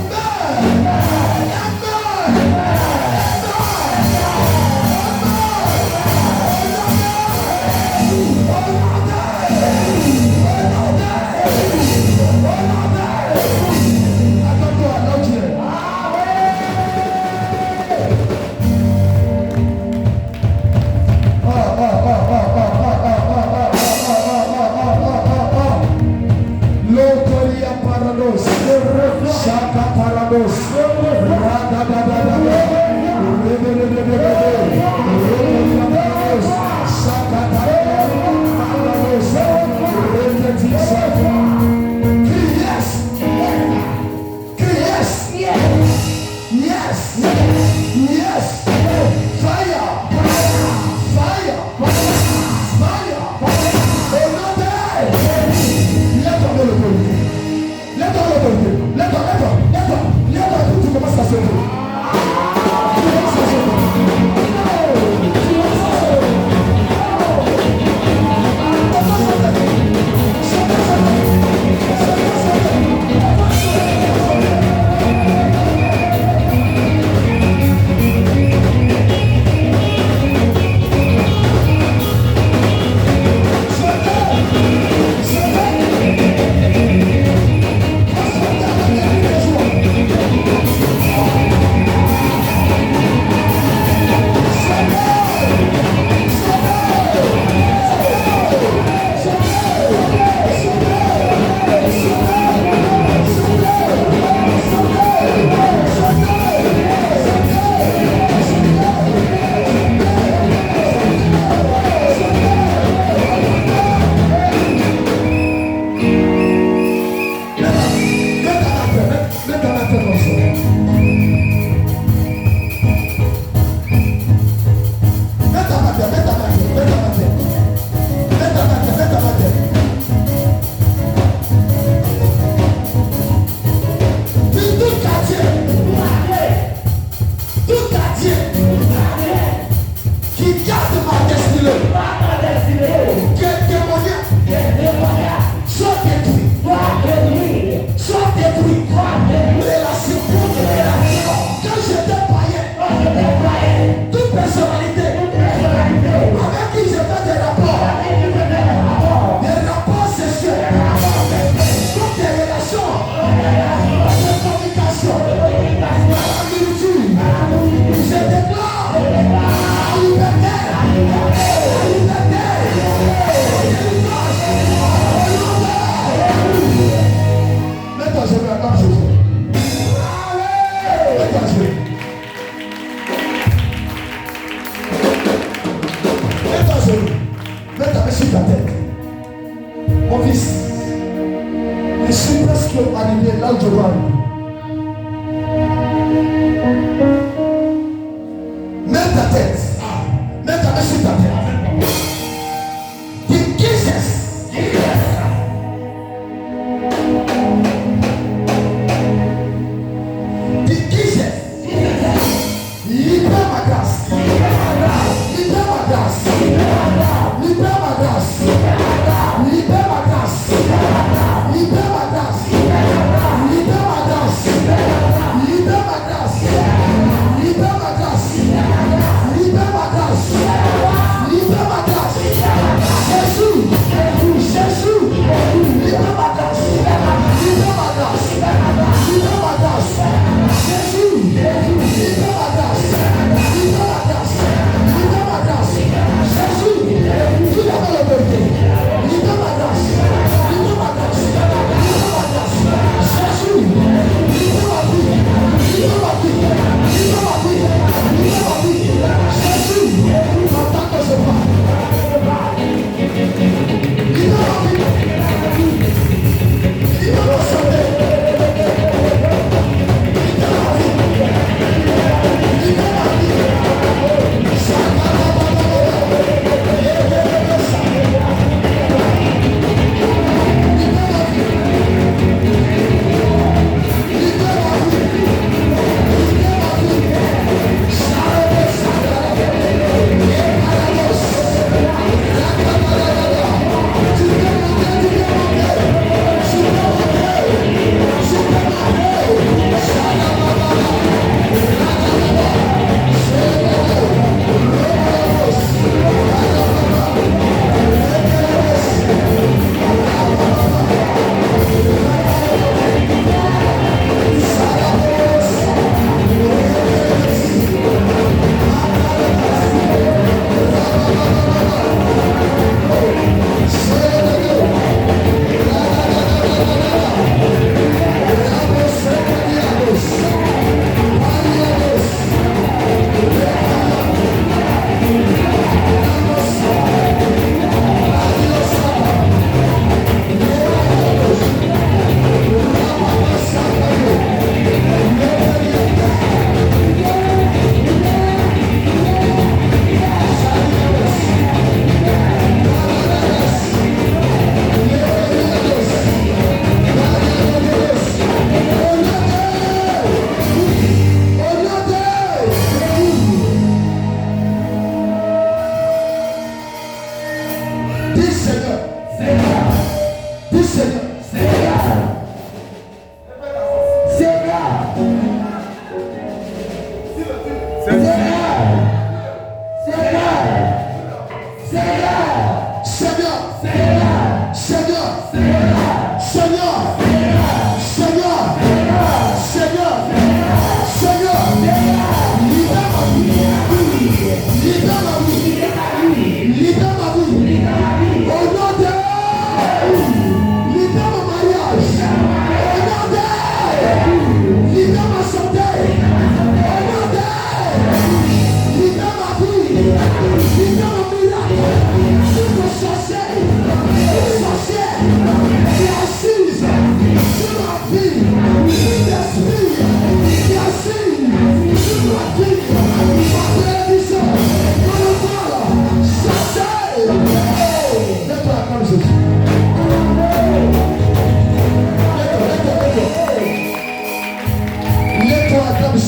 Libère ma grâce.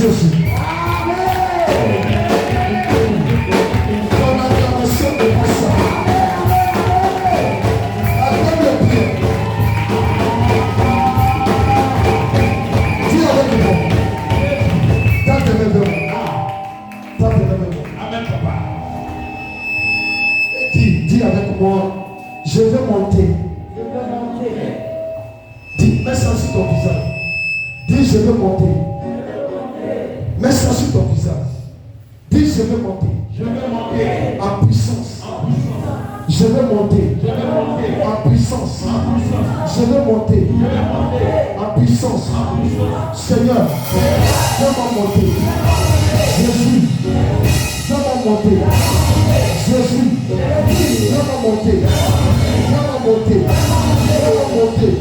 Jésus. Ton acclamation de ça. Attends le pied. Dis avec moi. T'as tes mains devant. T'as tes mains devant. Amen, papa. Dis avec moi. Je vais monter. Dis, mets ça sur ton visage. Dis, je vais monter. Mets ça sur ton visage. Dis, je vais monter. Je vais monter En puissance. en puissance. Je vais monter. Je vais monter En puissance. en puissance. Je vais monter. Je vais monter En puissance. en puissance. Seigneur, fais-moi monter. Jésus, fais-moi monter. Jésus, fais-moi monter. Fais-moi monter. Fais-moi monter.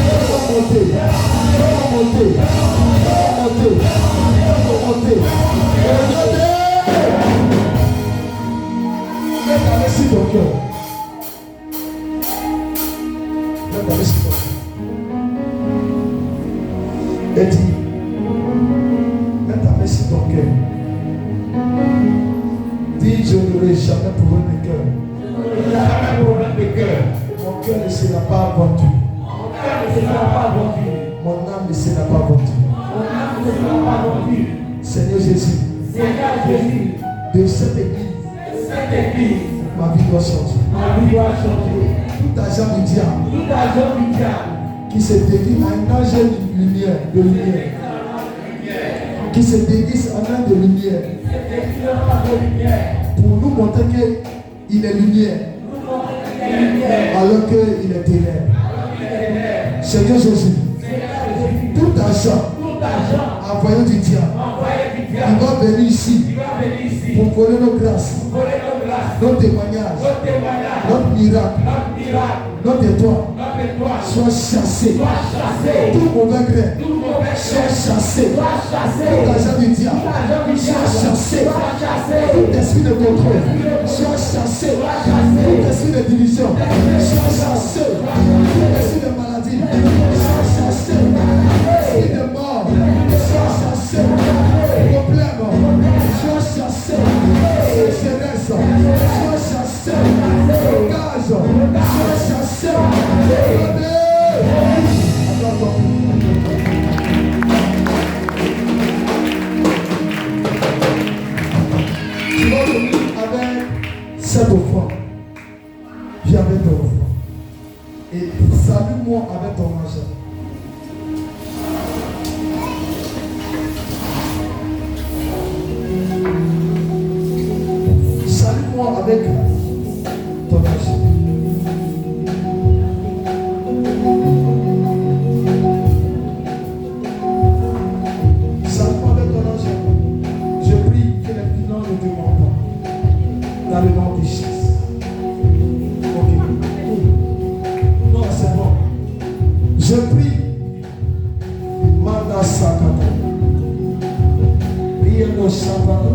Fais-moi monter. Fais-moi monter. Fais-moi monter. Fais-moi monter. Regardez. Mets ta main sur ton cœur. Mets ta main sur ton cœur. Et dis, mets ta main sur ton cœur. Dis, je n'aurai jamais problème de cœur. Jamais problème de cœur. Mon cœur ne sera pas vendu. Mon cœur ne sera pas vendu. Mon âme ne sera pas vendue. Mon âme ne sera pas vendue. Seigneur Jésus, Seigneur Jésus, de cette église, cette église, ma vie doit changer. ma vie doit changer. Tout agent du diable Tout argent du diable qui se déguise en ange de lumière, qui se déguise en ange de lumière, c'est excellent de lumière. pour nous montrer qu'il est lumière, Nous montrons qu'il est lumière. alors qu'il est ténèbres. Seigneur Jésus, Seigneur Jésus, tout agent tout argent envoyé du diable, envoyé du il diable, va venir ici il va venir ici pour voler nos grâces, pour voler nos grâces, nos témoignages, nos témoignages, notre miracle, notre miracle, notre étoile, notre étoile, soit chassé. soit chassé. Tout mauvais grain Tout mauvais soit chassé. soit chassé. Tout agent du diable Tout argent du soit diable chassé. soit chassé. Tout esprit de contrôle soit chassé. Tout esprit de division soit chassé. Tout esprit de maladie soit chassé. Esprit de mort soit chassé. Problème soit chassé. Sécheresse soit chassé. Blocage soit chassé. Attends. Tu vas venir avec cette offrande. Viens avec ton offrande. Et salue-moi avec ton argent. Salue-moi avec ton argent. Salue-moi avec ton argent. Je prie que les finances ne te mentent pas. Dans le nom de Jésus. Ok. Non, c'est bon. Je prie. Manda Sakata. Riendo Sabata.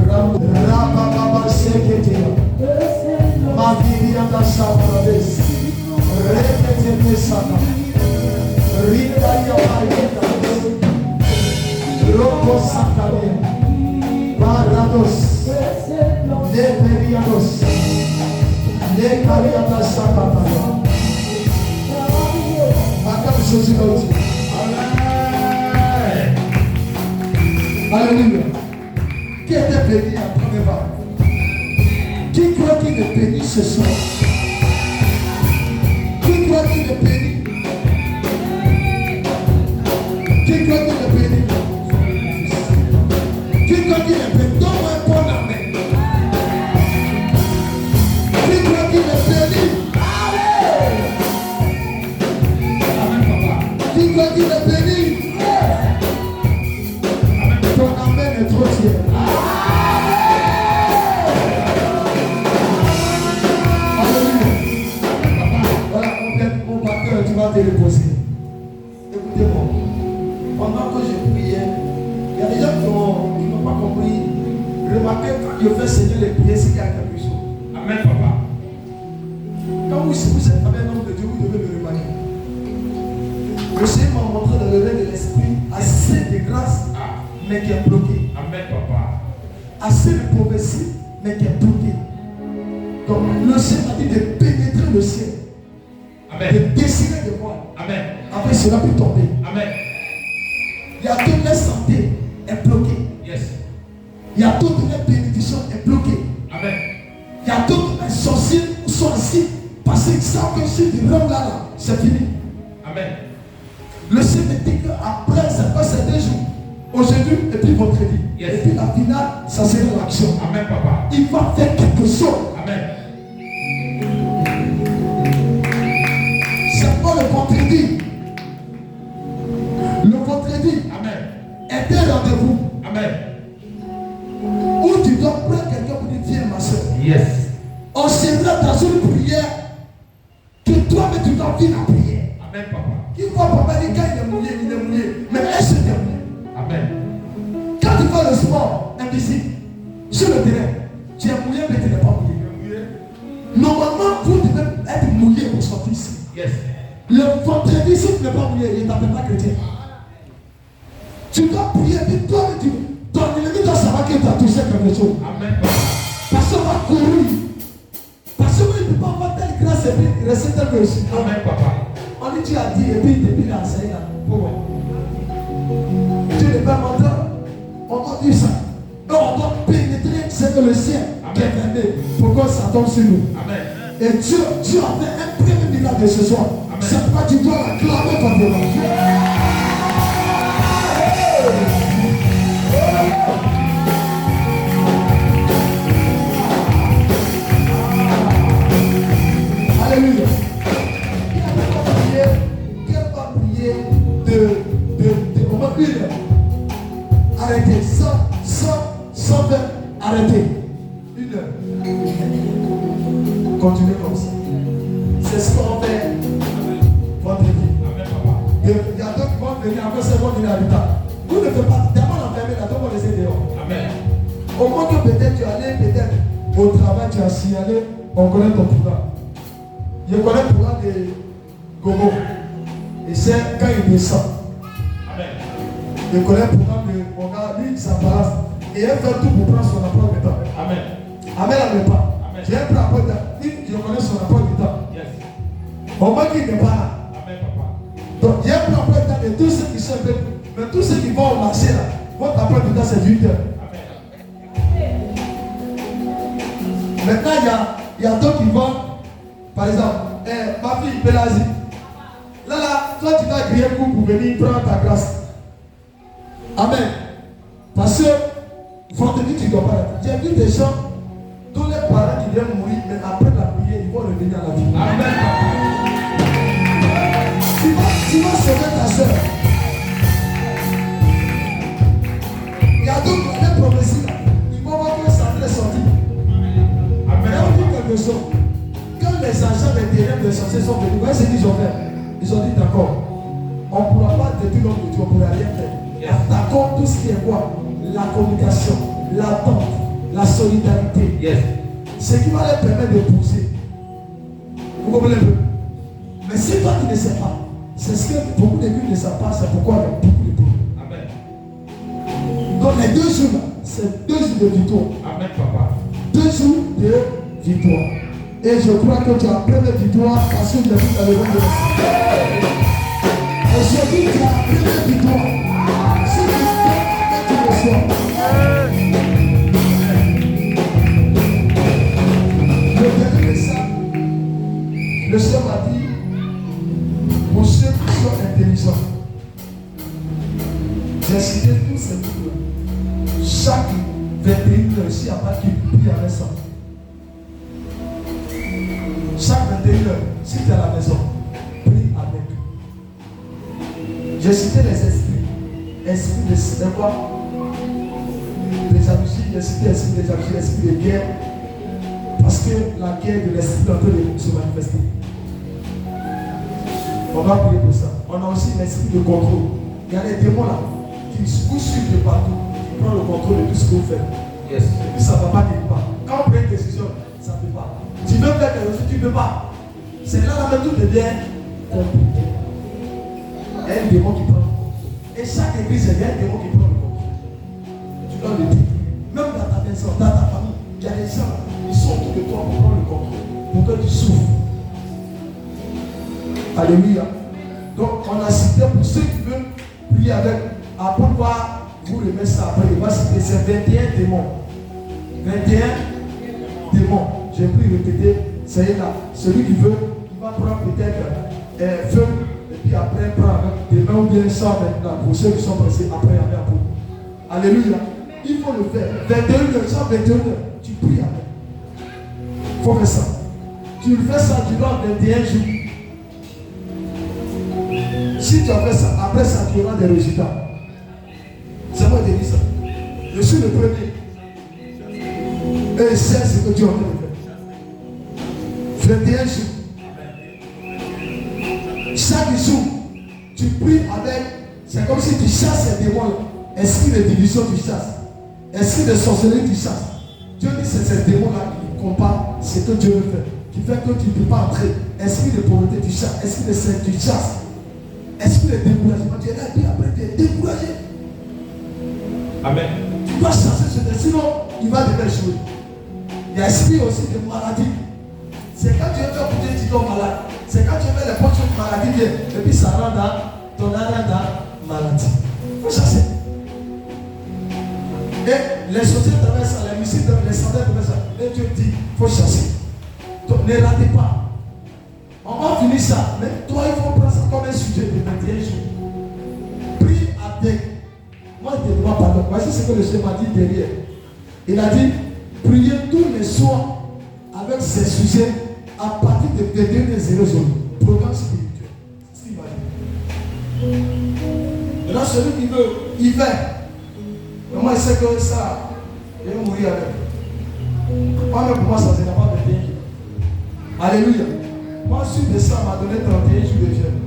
Rababa Seketia. Madiria da Sabades. Repete Sata. Rita Yabayeta. Robo Sataria. Parados. Leperianos. Lecariata Sakata. Acclame Jésus là aussi. Alléluia. Qui était béni à première vague? Qui croit qu'il est béni ce soir? Qui croit qu'il est béni? Qui croit qu'il est béni? Qui croit qu'il est béni? Donne-moi un bon amen. Qui croit qu'il est béni? Qui croit qu'il est béni? Ton amen est trop fier. Alléluia. Voilà, mon pasteur, tu vas te reposer. Écoutez-moi. Pendant que je priais, il y a des gens qui n'ont pas compris. Remarquez quand Dieu fait Seigneur les prières, c'est qu'il y a quelque chose. Amen, papa. Quand vous êtes avec un homme de Dieu, vous devez le remarquer. Le Seigneur m'a montré de le règne de l'esprit, assez de grâce, mais qui est bloqué. Amen, papa. Assez de prophétie, mais qui est bloqué. Donc le ciel a dit de pénétrer le ciel. Amen. De décider de voir. Amen. Après cela peut tomber. Amen. Il y a toute la santé est bloquée. Yes. Il y a toute la bénédiction est bloquée. Amen. Il y a toutes les sorciers qui sont ici parce qu'ils savent que si ils rentrent là, c'est fini. Amen. Le ciel me dit qu'après, c'est pas ces 2 jours. Aujourd'hui et puis vendredi. Yes. Et puis la finale, ça sera l'action. Amen, papa. Il va faire quelque chose. Amen. C'est pas le vendredi. Le vendredi Amen. est un rendez-vous Amen. où tu dois prendre quelqu'un pour dire viens ma soeur. Yes. On sera dans une prière que toi-même tu dois vivre la prière. Amen, papa. Il voit papa dire quand il est mouillé. Mais est-ce que tu es mouillé? Amen. Quand tu fais le sport invisible sur le terrain, tu es mouillé mais tu n'es pas mouillé. Normalement, vous devez être mouillé pour sortir ici. Yes. Le vendredi, si tu n'es pas mouillé, il ne t'appelle pas chrétien. Tu dois prier, puis toi, ton ennemi doit savoir que tu as touché quelque chose. Amen, papa. Parce qu'on va courir. Parce qu'il ne peut pas avoir telle grâce et puis rester tel que je suis. Amen, papa. On dit tu as dit et puis depuis il a enseigné là. Dieu n'est pas menteur. On doit dire ça. Donc on doit pénétrer, c'est que le ciel qui est fermé pour que ça tombe sur nous. Amen. Et Dieu a fait un premier miracle de ce soir. C'est pourquoi tu dois l'acclamer par de Alléluia. Qui va prier de comment une arrêtez 120 arrêtez 1 heure. Continuez comme ça. C'est ce qu'on fait vendredi. Amen, papa. Il y a d'autres qui vont venir après c'est bon venir à l'État. Vous ne faites pas d'abord l'enfermer là, donc on les aide dehors. Amen. Au moins que peut-être tu allais peut-être au travail, tu as signalé, on connaît ton programme. Je connais le programme de Gogo. Et c'est quand il descend. Amen. Je connais le programme de mon gars, lui, sa place. Et elle fait tout pour prendre son apport de temps. Amen. Amen, elle n'est pas. Amen. J'ai pris l'apport de temps. Je connais son apport de temps. Yes. Au moins qu'il n'est pas là. Amen, papa. Donc, j'ai pris l'apport de temps de tous ceux qui sont avec nous. Mais tous ceux qui vont au marché là, votre apport de temps c'est 8 heures. Maintenant, il y a d'autres qui vont, par exemple, ma fille, Pélasie. Là, toi, tu vas crier un coup pour venir prendre ta grâce. Amen. Parce que, vendredi, tu ne dois pas être. J'ai vu des gens, tous les parents qui viennent mourir, mais après la prière, ils vont revenir à la vie. Amen, papa. Tu vas sauver ta soeur. Il y a d'autres qui ont des prophéties là. Ils vont voir que ça est sorti. Mais on dit quelque chose. Quand les agents des terrains des sorciers sont venus, vous voyez ce qu'ils ont fait? Ils ont dit d'accord, on ne pourra pas détruire l'homme de Dieu, on ne pourra rien faire. Attaquons tout ce qui est quoi? La communication, l'attente, la solidarité. Yes. Ce qui va leur permettre de pousser. Vous comprenez un peu? Mais si toi tu ne sais pas, c'est ce que beaucoup d'églises ne savent pas, c'est pourquoi il y a beaucoup de problèmes. Amen. Donc les 2 jours là, c'est 2 jours de victoire. Amen, papa. 2 jours de victoire. Et je crois que tu as pris la victoire parce que tu as vu dans le monde de l'esprit. Aujourd'hui, tu as pris la victoire. Si tu fais, tu reçois. Le dernier message, le Seigneur m'a dit, pour ceux qui sont intelligents, j'ai cité tous ces trucs-là. Chaque 21 heures ici, avant qu'il prie avec ça. Chaque 21 heures, si tu es à la maison, prie avec. J'ai cité les esprits. Esprit de quoi? Des jalousies, j'ai cité esprit de jalousie, esprit de guerre. Parce que la guerre de l'esprit est en train de se manifester. On va prier pour ça. On a aussi l'esprit de contrôle. Il y a des démons là qui vous suivent de partout, qui prennent le contrôle de tout ce que vous faites. Yes. Et puis ça ne va pas quelque part. Quand on prend une décision, ça ne peut pas. Tu veux faire quelque chose, tu ne peux pas. C'est là que tout devient compliqué. Il y a un démon qui prend le contrôle. Et chaque église, il y a un démon qui prend le contrôle. Tu dois le dire. Même dans ta maison, dans ta famille, il y a des gens, ils sont autour de toi pour prendre le contrôle, pour que tu souffres. Alléluia. Donc, on a cité pour ceux qui veulent prier avec, à pouvoir vous remettre ça après. Il va citer c'est 21 démons. 21 démons. J'ai pu répéter, c'est là. Celui qui veut, il va prendre peut-être feu, et puis après prendre des mains ou bien ça maintenant. Pour ceux qui sont pressés, après avec un peu. Alléluia. Il faut le faire. 21h, ça 21h. Tu pries avec. Il faut faire ça. Tu fais ça durant 21 jours. Si tu as fait ça, après ça, tu auras des résultats. C'est moi qui dis ça. Je suis le premier. Et c'est ce que Dieu a fait de faire. 21 jours. Chaque jour, tu pries avec. C'est comme si tu chasses ces démons-là. Esprit de division, tu chasses. Esprit de sorcellerie, tu chasses. Dieu dit c'est ces démons-là qui comparent ce que Dieu veut faire. Qui fait que tu ne peux pas entrer. Esprit de pauvreté, tu chasses. Esprit de sexe, tu chasses. Esprit de découragement, tu es là, puis après tu es découragé. Amen. Tu dois chasser ce démon, sinon il va devenir jouer. Il y a esprit aussi de maladie. C'est quand tu es fait pour dire tu tombes malade. C'est quand tu fais les portes de maladie viennent. Et puis ça rentre dans ton arrêt dans maladie. Il faut chasser. Et les sorciers traversent ça, les missiles, les cendres traversent ça. Et Dieu dit, il faut chasser. Donc ne ratez pas. On va finir ça. Mais toi, il faut prendre ça comme un sujet de 21 jours. Prie avec. Moi, je ne te demande pas. Voici ce que le Seigneur m'a dit derrière. Il a dit, priez tous les soirs avec ces sujets à partir de 21h00. Programme spirituel. C'est ce qu'il m'a dit. Maintenant, celui qui veut, il fait. Mais moi, je sais que ça, je vais mourir avec. Moi-même, pour moi, ça ne sera pas 21 jours. Alléluia. Moi, suite de ça, m'a donné 31 jours de jeûne.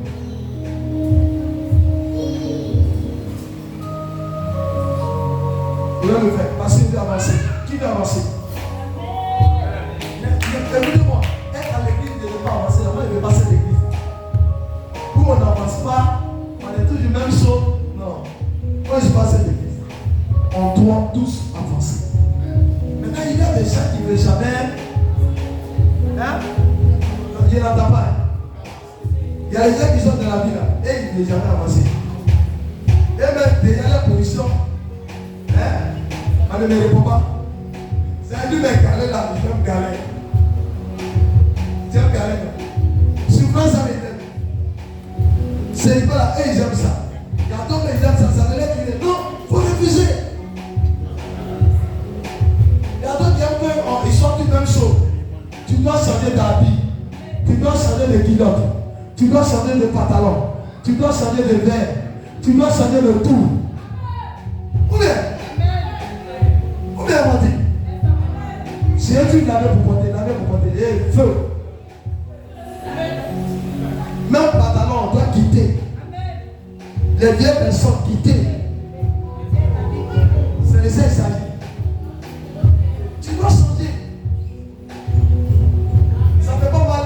Il va le faire. Parce qu'il veut avancer. Qui veut avancer? Écoutez-moi. Être à l'église ne veut pas avancer. Moi, il veut passer l'église. Où on n'avance pas, on est tous du même saut. Non. Moi, je passe l'église. On doit tous avancer. Maintenant, il y a des gens qui ne veulent jamais. Hein? Il n'entend pas. Il y a des gens qui sont dans la vie là. Et ils ne veulent jamais avancer. Et même derrière la position. Hein? On ne me répond pas. C'est lui mec galère là, il fait galère. C'est un galère. Souffrance ça m'étonne. C'est pas là, et ils aiment ça. Quand on ils aiment ça, ça ne l'aide plus. Non, il faut refuser. Il y a d'autres qui aiment qu'ils sont du même chose. Tu dois changer d'habit. Tu dois changer de culotte. Tu dois changer de pantalon. Tu dois changer de verre. Tu dois changer de tout. Où est? Où est on dit? Si tu l'avais pour porter, et feu. Même pantalon, on doit quitter. Les vieilles personnes quitter. C'est les ça il s'agit. Tu dois changer. Ça fait pas mal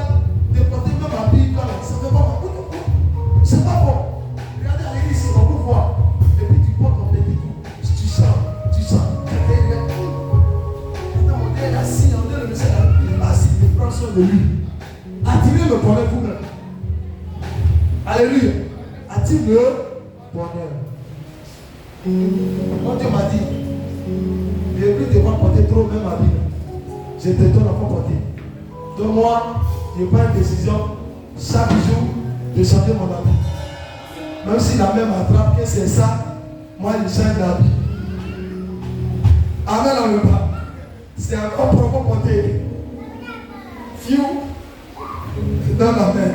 de porter même un habit. Ça fait pas mal. C'est pas bon. Regardez à l'église, on vous voit. Et puis tu portes ton petit coup. Tu sens. On est assis, on est le message. Il est assis, il prend soin de lui. Attirez le bonheur vous-même. Alléluia. Attire le bonheur. Quand Dieu m'a dit, je ne vais plus devoir porter trop même habit. Je te donne encore porter. Donc moi, je prends une décision chaque jour de changer mon habit. Même si la même attrape que c'est ça, moi je change d'habit. Amen dans le bas. C'est encore propre porter. Fiou dans la main.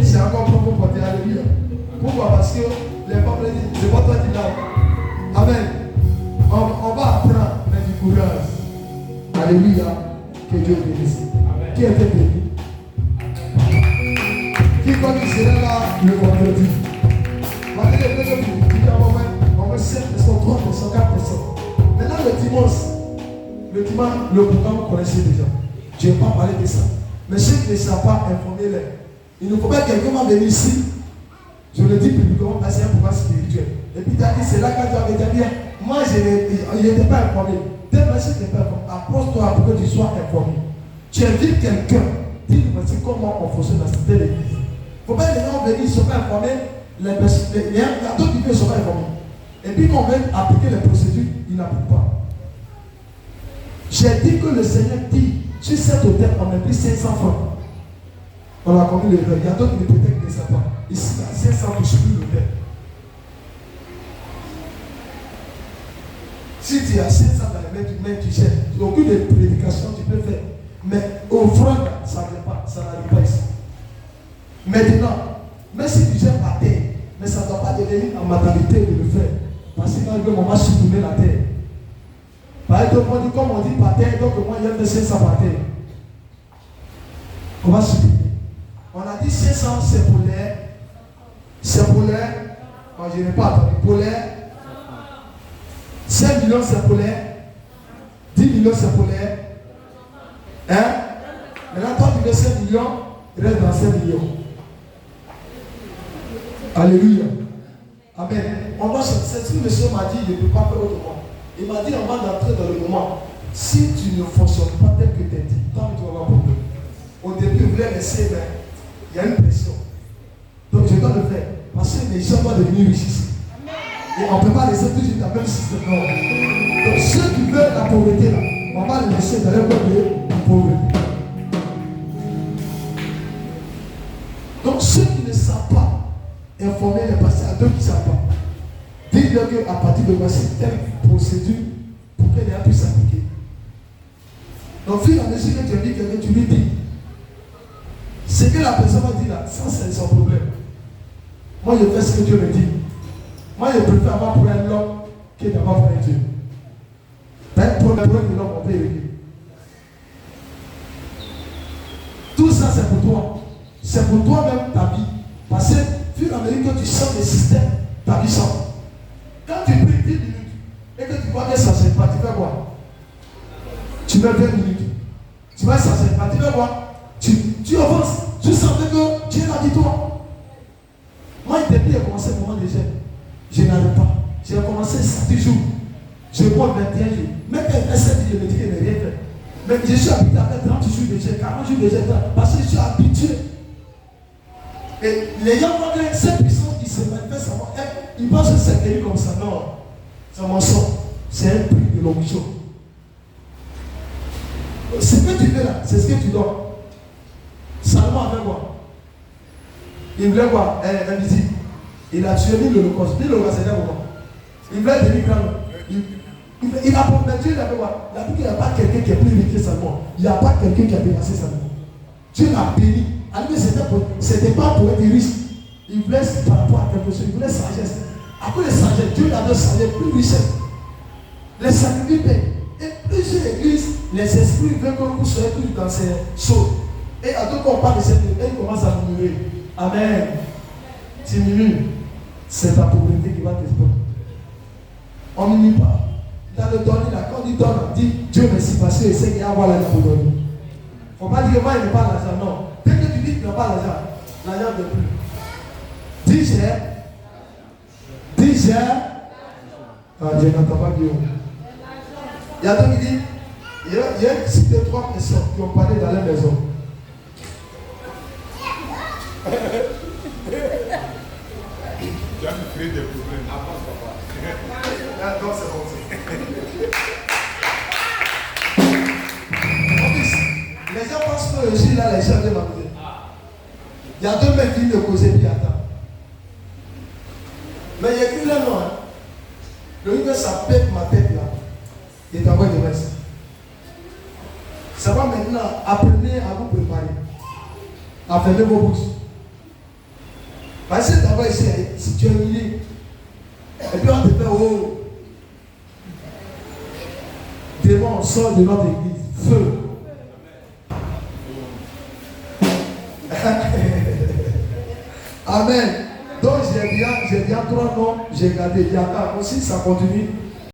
C'est encore propre porter. Alléluia. Pourquoi? Parce que les peuples disent, c'est pas toi qui l'as. Amen. On va apprendre, mais du courage. Alléluia. Que Dieu bénisse. Qui était béni? Qui connaît sera là le vendredi? Vendredi, on met 7 personnes, 3 personnes, 4 personnes. Maintenant, le dimanche, le programme, vous connaissez déjà. Je ne vais pas parler de ça. Mais ceux qui ne savent pas, informez-les. Il ne faut pas que quelqu'un va venir ici. Je le dis publiquement parce que c'est un pouvoir spirituel. Et puis tu as dit, c'est là quand tu avais dit, moi je n'étais pas informé. Dès que je n'étais pas informé, approche-toi pour que tu sois informé. Tu invites quelqu'un, dis-lui comment on fonctionne dans cette église. Il ne faut pas que les gens venir, ils ne sont pas informés. Il y a d'autres qui ne sont pas informés. Et puis quand on veut appliquer les procédures, ils n'appliquent pas. J'ai dit que le Seigneur dit, sur cet hôtel, on a pris 500 francs. On a commis le rêve. Il y a d'autres qui peut-être ne savent pas. Ici, il y a 500 qui sont plus l'hôtel. Si tu as 500 dans les mains, tu cherches. Aucune de prédication tu peux faire. Mais offrande, ça ne vient pas. Ça n'arrive pas ici. Maintenant, même si tu gères la terre, mais ça ne doit pas devenir en maternité de le faire. Parce que quand on va supprimer la terre. Par exemple, comme on dit par terre, donc moi il y a fait 500 par terre. On va supprimer. On a dit 500 c'est pour l'air. C'est pour l'air. Moi je n'ai pas attendu. Pour l'air. 5 millions c'est pour l'air. 10 millions c'est pour l'air. Hein? Maintenant toi tu veux 5 millions, reste dans 5 millions. Alléluia. Amen. On va chercher. Si le monsieur m'a dit, je ne peux pas faire autrement. Il m'a dit, on va entrer dans le moment. Si tu ne fonctionnes pas tel que tu es dit, tant que tu vas avoir un problème. Au début, je voulais laisser, mais il y a une pression. Donc je dois le faire. Parce que les gens doivent devenir riches ici. Et on ne peut pas laisser toujours dans le même système. Non. Donc ceux qui veulent la pauvreté, là, on va les laisser dans le monde de la pauvreté. Donc ceux qui ne savent pas informer les pasteurs, à deux qui ne savent pas. Dites-leur qu'à partir de voici telle procédure pour qu'elle puisse s'appliquer. Donc, fil à mesure que tu dis quelqu'un, tu lui dis. Ce que la personne va dire là, ça c'est son problème. Moi je fais ce que Dieu me dit. Moi je préfère avoir pour un homme que d'avoir pour un Dieu. Pour un problème de l'homme, on peut y régler. Tout ça c'est pour toi. C'est pour toi-même ta vie. Parce que, fil à mesure que tu sens le système, ta vie change. Quand tu pries 10 minutes et que tu vois que ça ne s'est pas, tu fais quoi? Tu mets 20 minutes. Tu vois que ça ne s'est pas, tu fais quoi? Tu avances. Tu sentais que Dieu l'a dit toi. Moi, depuis j'ai commencé le moment de jeûne, je n'arrive pas. J'ai commencé 10 jours. Je bois 21 jours. Même quand il fait 7 jours, je me dis qu'il n'a rien fait. Mais je suis habitué à faire 30 jours de jeûne, 40 jours de jeûne, parce que je suis habitué. Et les gens voient que cette puissance qui se manifeste en moi, ils pensent que c'est guéri comme ça. Non, c'est un mensonge. C'est un prix de l'onction. Ce que tu fais là, c'est ce que tu donnes. Salomon a fait quoi? Il voulait quoi? Invisible. Il a tué l'Holocauste. L'Holocauste, c'était comment? Il voulait devenir grand. Il a promis, Dieu il a fait quoi? Il a dit qu'il n'y a pas quelqu'un qui est plus riche que Salomon. Il n'y a pas quelqu'un qui a dépassé Salomon. Dieu l'a béni. C'était pas pour être riche. Il voulait par rapport à quelque chose. Il voulait sagesse. Après la sagesse, Dieu l'a donné sagesse, plus richesse. Les sacrifices payent. Et plusieurs églises, les esprits veulent que vous soyez tous dans ces choses. Et à tout cas, on parle de cette église, ils commencent à diminuer. Amen. Diminue. C'est ta pauvreté qui va t'exploser. On ne nie pas. Dans le donner, là, quand on dit donne, on dit Dieu merci parce qu'il sait qu'il y a à avoir l'argent pour donner. Il ne faut pas dire que moi, il n'a pas l'argent. Non. Dès que tu dis qu'il n'a pas l'argent, l'argent ne plus. Dis j'ai. Ah, Dieu n'entend pas Dieu. Il y a d'autres qui disent, il y a cité 3 personnes qui ont parlé dans la maison. Tu as créé des problèmes. Avance, papa. Non, c'est bon. Les gens pensent que je suis là, les gens viennent m'amuser. Il y a 2 mecs qui ne causaient plus à temps. Mais il y a écrit là, non. Le livre, ça pète ma tête là. Il est en train de rester. Ça va maintenant, apprenez à vous préparer. À fermer vos bouches. Parce que d'abord ici, si tu es humilié, et puis on te fait, oh, démon, sort de notre église, feu. Amen. Donc j'ai bien 3 noms, j'ai gardé Yaka aussi, ça continue.